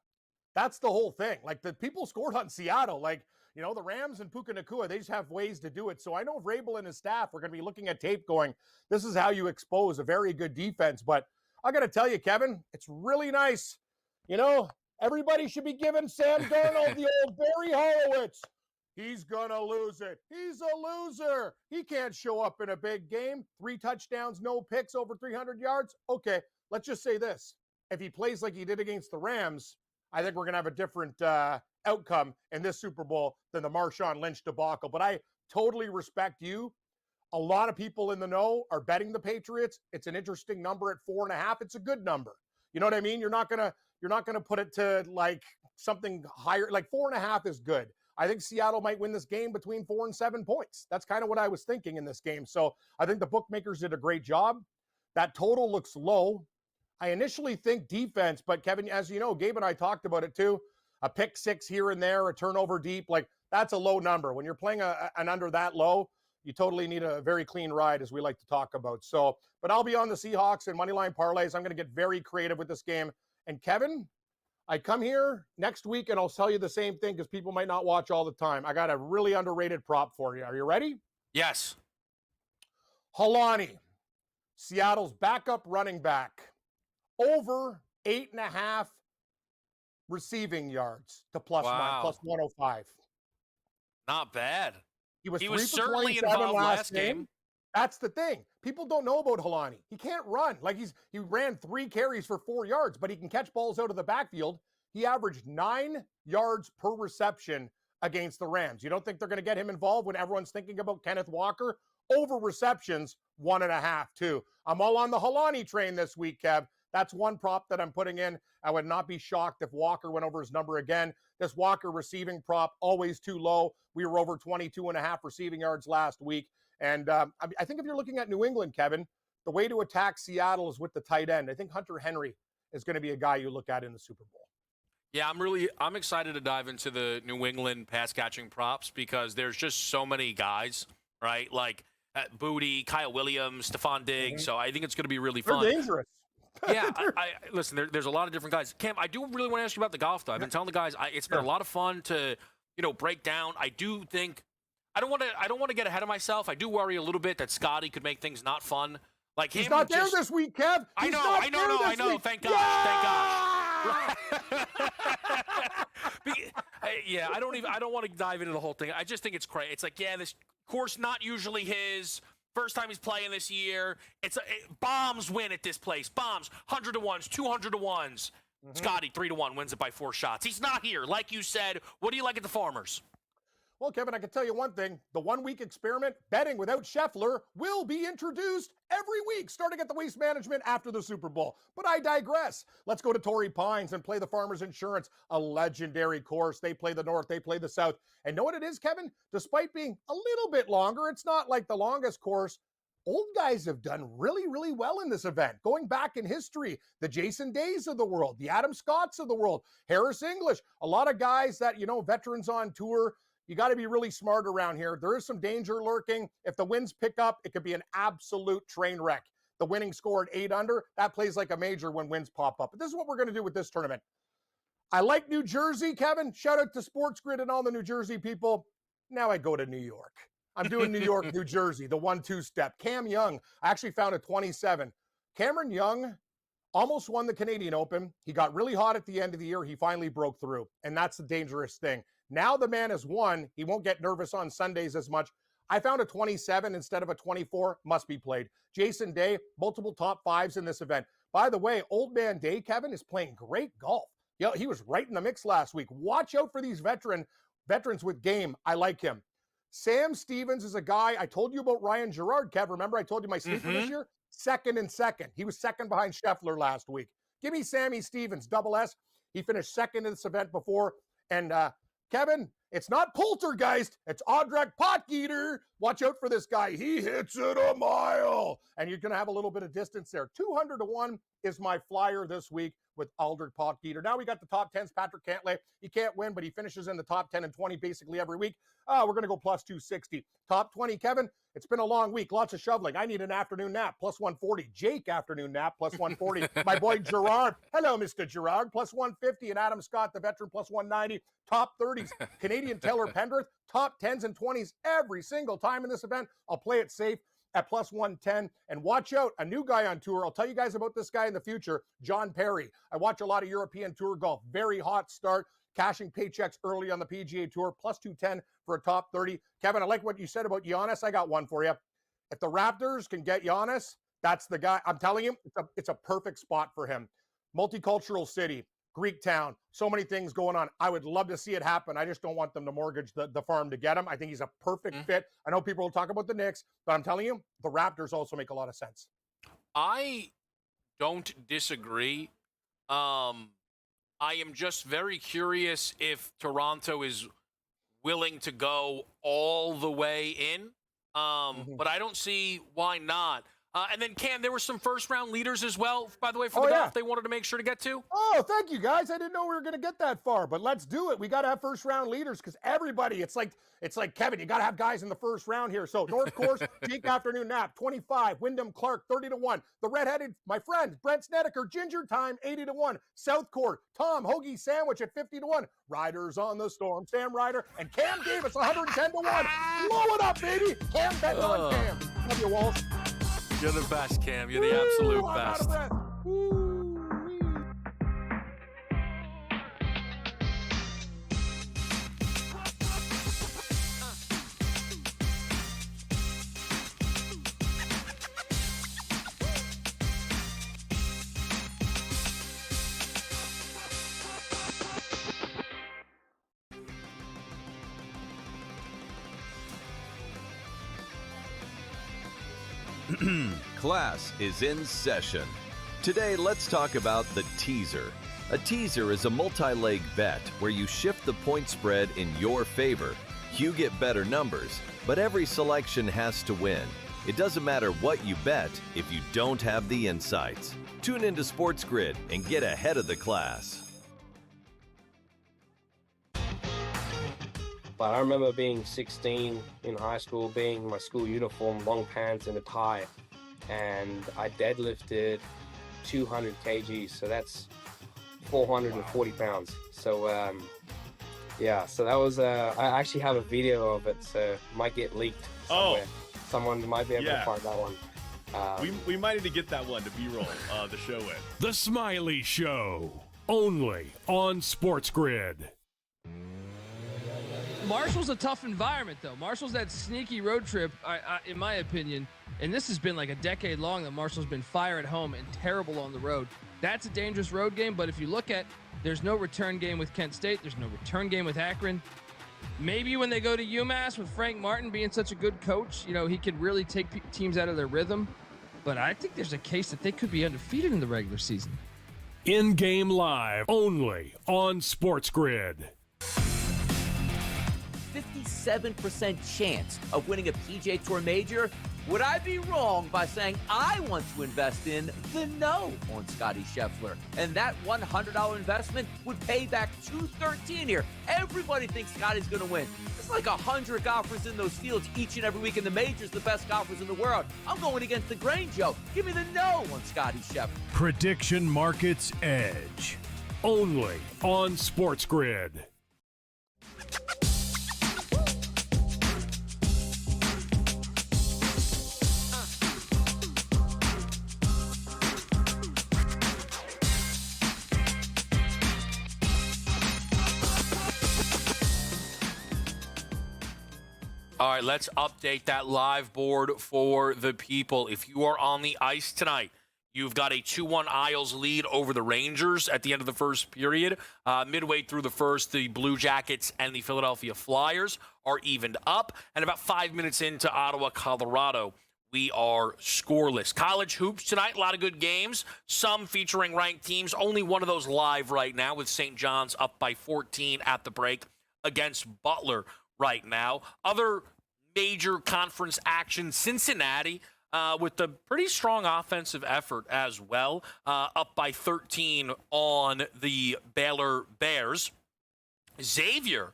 That's the whole thing. Like, the people scored on Seattle. Like, you know, the Rams and Puka Nacua, they just have ways to do it. So I know Vrabel and his staff are going to be looking at tape going, this is how you expose a very good defense. But I got to tell you, Kevin, it's really nice. You know, everybody should be giving Sam Darnold the old Barry Horowitz. He's going to lose it. He's a loser. He can't show up in a big game. 3 touchdowns, no picks, over 300 yards. Okay, let's just say this. If he plays like he did against the Rams, I think we're going to have a different outcome in this Super Bowl than the Marshawn Lynch debacle. But I totally respect you. A lot of people in the know are betting the Patriots. It's an interesting number at 4.5. It's a good number. You know what I mean? You're not gonna put it to like something higher. Like 4.5 is good. I think Seattle might win this game between 4 and 7 points. That's kind of what I was thinking in this game. So I think the bookmakers did a great job. That total looks low. I initially think defense, but Kevin, as you know, Gabe and I talked about it too. A pick 6 here and there, a turnover deep, like that's a low number. When you're playing an under that low, you totally need a very clean ride, as we like to talk about. So, but I'll be on the Seahawks and moneyline parlays. I'm going to get very creative with this game. And Kevin, I come here next week and I'll tell you the same thing because people might not watch all the time. I got a really underrated prop for you. Are you ready? Yes. Halani, Seattle's backup running back, over 8.5 receiving yards to plus 105. Not bad. He was certainly involved last game. That's the thing. People don't know about Halani. He can't run. Like he ran 3 carries for 4 yards, but he can catch balls out of the backfield. He averaged 9 yards per reception against the Rams. You don't think they're going to get him involved when everyone's thinking about Kenneth Walker? Over receptions, 1.5 too. I'm all on the Halani train this week, Kev. That's one prop that I'm putting in. I would not be shocked if Walker went over his number again. This Walker receiving prop, always too low. We were over 22.5 receiving yards last week. And I think if you're looking at New England, Kevin, the way to attack Seattle is with the tight end. I think Hunter Henry is going to be a guy you look at in the Super Bowl. Yeah, I'm excited to dive into the New England pass catching props because there's just so many guys, right? Like Booty, Kyle Williams, Stephon Diggs. So I think it's going to be really fun. They're dangerous. Yeah, I listen. There's a lot of different guys. Cam, I do really want to ask you about the golf though. I've been telling the guys it's been a lot of fun to break down. I do think I don't want to get ahead of myself. I do worry a little bit that Scotty could make things not fun. Like he's not there this week, Kev. I know. Thank gosh. Yeah, I don't want to dive into the whole thing. I just think it's crazy. It's like, this course not usually his. First time he's playing this year. Bombs win at this place. Bombs, 100 to 1s, 200 to 1s. Scotty, 3 to 1, wins it by 4 shots. He's not here. Like you said, what do you like at the Farmers? Well, Kevin, I can tell you one thing. The 1-week experiment, betting without Scheffler, will be introduced every week, starting at the Waste Management after the Super Bowl. But I digress. Let's go to Torrey Pines and play the Farmers Insurance, a legendary course. They play the North, they play the South. And know what it is, Kevin? Despite being a little bit longer, it's not like the longest course. Old guys have done really, really well in this event. Going back in history, the Jason Days of the world, the Adam Scotts of the world, Harris English, a lot of guys that, veterans on tour. You got to be really smart around here. There is some danger lurking. If the winds pick up, it could be an absolute train wreck. The winning score at 8 under, that plays like a major when winds pop up. But this is what we're going to do with this tournament. I like New Jersey, Kevin. Shout out to SportsGrid and all the New Jersey people. Now I go to New York. I'm doing New York, New Jersey, the 1-2 step. Cam Young, I actually found a 27. Cameron Young almost won the Canadian Open. He got really hot at the end of the year. He finally broke through, and that's the dangerous thing. Now the man has won. He won't get nervous on Sundays as much. I found a 27 instead of a 24. Must be played. Jason Day, multiple top 5s in this event. By the way, Old Man Day, Kevin, is playing great golf. He was right in the mix last week. Watch out for these veterans with game. I like him. Sam Stevens is a guy. I told you about Ryan Gerard, Kev. Remember I told you my sleeper this year? Second. He was second behind Scheffler last week. Give me Sammy Stevens, double S. He finished second in this event before. And Kevin, it's not Poltergeist. It's Audrek Potgieter. Watch out for this guy. He hits it a mile. And you're going to have a little bit of distance there. 200-1 is my flyer this week with Aldrich Potgieter. Now we got the top 10s. Patrick Cantlay. He can't win, but he finishes in the top 10 and 20 basically every week. We're going to go plus 260. Top 20, Kevin. It's been a long week. Lots of shoveling. I need an afternoon nap. Plus 140. Jake, afternoon nap. Plus 140. My boy Gerard. Hello, Mr. Gerard. Plus 150. And Adam Scott, the veteran, plus 190. Top 30s. Canadian Taylor Pendrith. Top 10s and 20s every single time in this event. I'll play it safe at plus 110. And watch out, a new guy on tour. I'll tell you guys about this guy in the future, John Perry. I watch a lot of European Tour golf. Very hot start. Cashing paychecks early on the PGA Tour. Plus 210 for a top 30. Kevin, I like what you said about Giannis. I got one for you. If the Raptors can get Giannis, that's the guy. I'm telling you, it's a perfect spot for him. Multicultural city. Greek town, so many things going on. I would love to see it happen. I just don't want them to mortgage the farm to get him. I think he's a perfect fit. I know people will talk about the Knicks, but I'm telling you, the Raptors also make a lot of sense. I don't disagree. I am just very curious if Toronto is willing to go all the way in, but I don't see why not. And then, Cam, there were some first-round leaders as well, by the way, for the golf they wanted to make sure to get to. Oh, thank you, guys. I didn't know we were going to get that far, but let's do it. We got to have first-round leaders because everybody, it's like Kevin, you got to have guys in the first round here. So, North Course, Jake Afternoon Nap, 25. Wyndham Clark, 30-1. The redheaded, my friend, Brent Snedeker, Ginger Time, 80-1. South Court, Tom Hoagie Sandwich at 50-1. Riders on the Storm, Sam Ryder, and Cam Davis, 110-1. Blow it up, baby. Cam betting on Cam. Love you, Walsh. You're the best, Cam. You're the absolute best. Class is in session. Today, let's talk about the teaser. A teaser is a multi-leg bet where you shift the point spread in your favor. You get better numbers, but every selection has to win. It doesn't matter what you bet if you don't have the insights. Tune into SportsGrid and get ahead of the class. But I remember being 16 in high school, being in my school uniform, long pants and a tie, and I deadlifted 200 kgs, so that's 440 pounds. So yeah, so that was I actually have a video of it, so it might get leaked somewhere. Someone might be able to find that one. We might need to get that one to B-roll the show in. The Smiley Show, only on SportsGrid. Marshall's a tough environment, though. Marshall's that sneaky road trip, in my opinion, and this has been like a decade long that Marshall's been fire at home and terrible on the road. That's a dangerous road game, but if you look at, there's no return game with Kent State. There's no return game with Akron. Maybe when they go to UMass with Frank Martin being such a good coach, you know, he could really take teams out of their rhythm. But I think there's a case that they could be undefeated in the regular season. In-game live, only on SportsGrid. 57% chance of winning a PGA Tour major. Would I be wrong by saying I want to invest in the no on Scotty Scheffler? And that $100 investment would pay back $213 here. Everybody thinks Scotty's going to win. It's like 100 golfers in those fields each and every week in the majors, the best golfers in the world. I'm going against the grain, Joe. Give me the no on Scotty Scheffler. Prediction Markets Edge, only on SportsGrid. All right, let's update that live board for the people. If you are on the ice tonight, you've got a 2-1 Isles lead over the Rangers at the end of the first period. Midway through the first, the Blue Jackets and the Philadelphia Flyers are evened up. And about 5 minutes into Ottawa, Colorado, we are scoreless. College hoops tonight, a lot of good games, some featuring ranked teams. Only one of those live right now with St. John's up by 14 at the break against Butler right now. Other major conference action, Cincinnati with a pretty strong offensive effort as well, up by 13 on the Baylor Bears. Xavier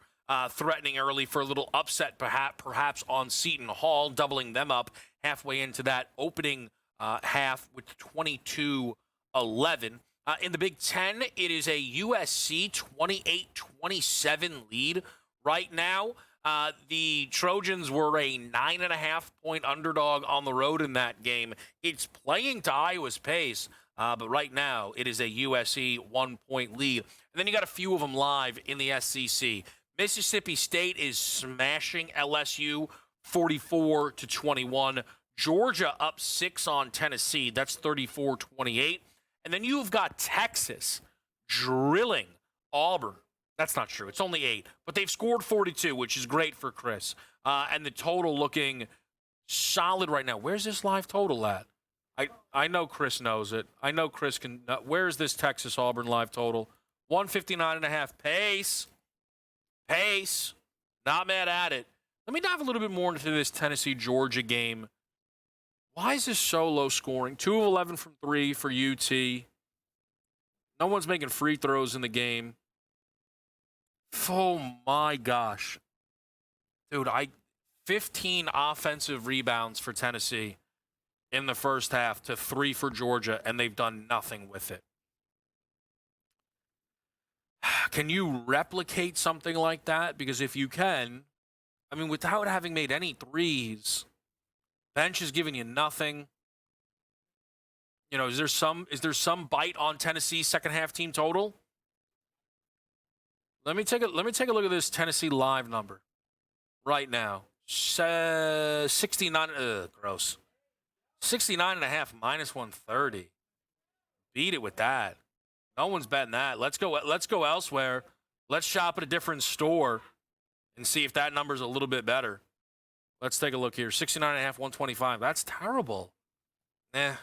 threatening early for a little upset, perhaps on Seton Hall, doubling them up halfway into that opening half with 22-11. In the Big Ten, it is a USC 28-27 lead right now. The Trojans were a 9.5-point underdog on the road in that game. It's playing to Iowa's pace, but right now it is a USC 1-point lead. And then you got a few of them live in the SEC. Mississippi State is smashing LSU 44-21. Georgia up 6 on Tennessee. That's 34-28. And then you've got Texas drilling Auburn. That's not true. It's only 8. But they've scored 42, which is great for Chris. And the total looking solid right now. Where's this live total at? I know Chris knows it. I know Chris can. Where's this Texas-Auburn live total? 159.5. Pace. Not mad at it. Let me dive a little bit more into this Tennessee-Georgia game. Why is this so low scoring? 2 of 11 from 3 for UT. No one's making free throws in the game. Oh, my gosh. Dude, 15 offensive rebounds for Tennessee in the first half to 3 for Georgia, and they've done nothing with it. Can you replicate something like that? Because if you can, I mean, without having made any threes, bench is giving you nothing. You know, is there some bite on Tennessee's second half team total? Let me take a look at this Tennessee live number right now. 69. Gross. 69.5 minus 130. Beat it with that. No one's betting that. Let's go elsewhere. Let's shop at a different store and see if that number's a little bit better. Let's take a look here. 69.5, 125. That's terrible. I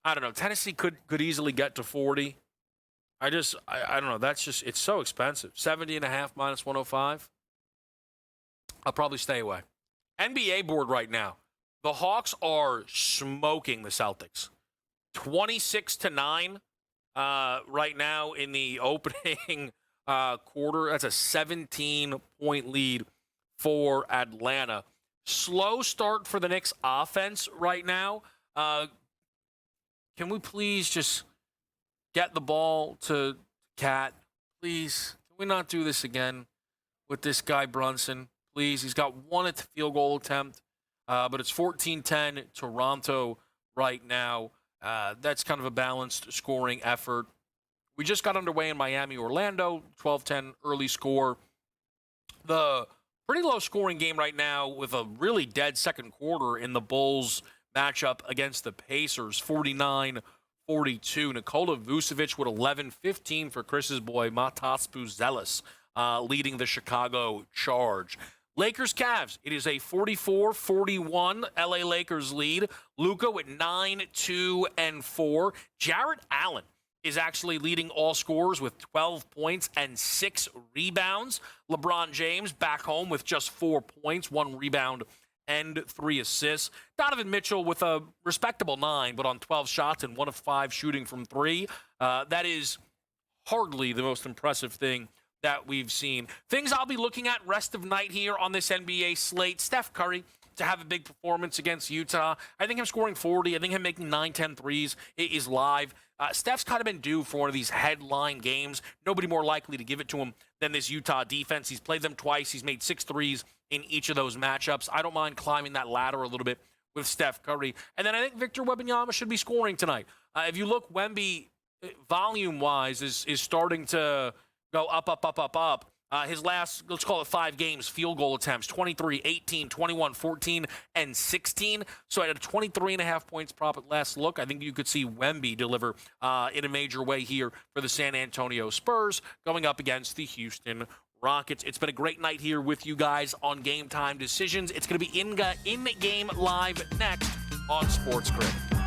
don't know. Tennessee could easily get to 40. I don't know. That's just, it's so expensive. 70.5 minus 105. I'll probably stay away. NBA board right now. The Hawks are smoking the Celtics. 26-9 right now in the opening quarter. That's a 17-point lead for Atlanta. Slow start for the Knicks offense right now. Can we please just get the ball to Cat? Please. Can we not do this again with this guy Brunson? Please. He's got one field goal attempt, but it's 14-10 Toronto right now. That's kind of a balanced scoring effort. We just got underway in Miami, Orlando, 12-10 early score. The pretty low scoring game right now with a really dead second quarter in the Bulls matchup against the Pacers, 49-42. Nikola Vucevic with 11-15 for Chris's boy Matas Buzelis, leading the Chicago Charge. Lakers-Cavs, it is a 44-41 LA Lakers lead. Luka with 9, 2, and 4. Jarrett Allen is actually leading all scorers with 12 points and 6 rebounds. LeBron James back home with just 4 points, 1 rebound, and 3 assists. Donovan Mitchell with a respectable 9, but on 12 shots and 1 of 5 shooting from 3. That is hardly the most impressive thing that we've seen. Things I'll be looking at rest of night here on this NBA slate. Steph Curry to have a big performance against Utah. I think him scoring 40. I think him making 9, 10 threes is live. Steph's kind of been due for one of these headline games. Nobody more likely to give it to him than this Utah defense. He's played them twice. He's made 6 threes in each of those matchups. I don't mind climbing that ladder a little bit with Steph Curry. And then I think Victor Wembanyama should be scoring tonight. If you look, Wemby, volume-wise, is starting to go up. His last, let's call it 5 games, field goal attempts, 23, 18, 21, 14, and 16. So at a 23.5 points prop at last look, I think you could see Wemby deliver in a major way here for the San Antonio Spurs going up against the Houston Rockets. It's been a great night here with you guys on Game Time Decisions. It's going to be in-game live next on SportsGrid.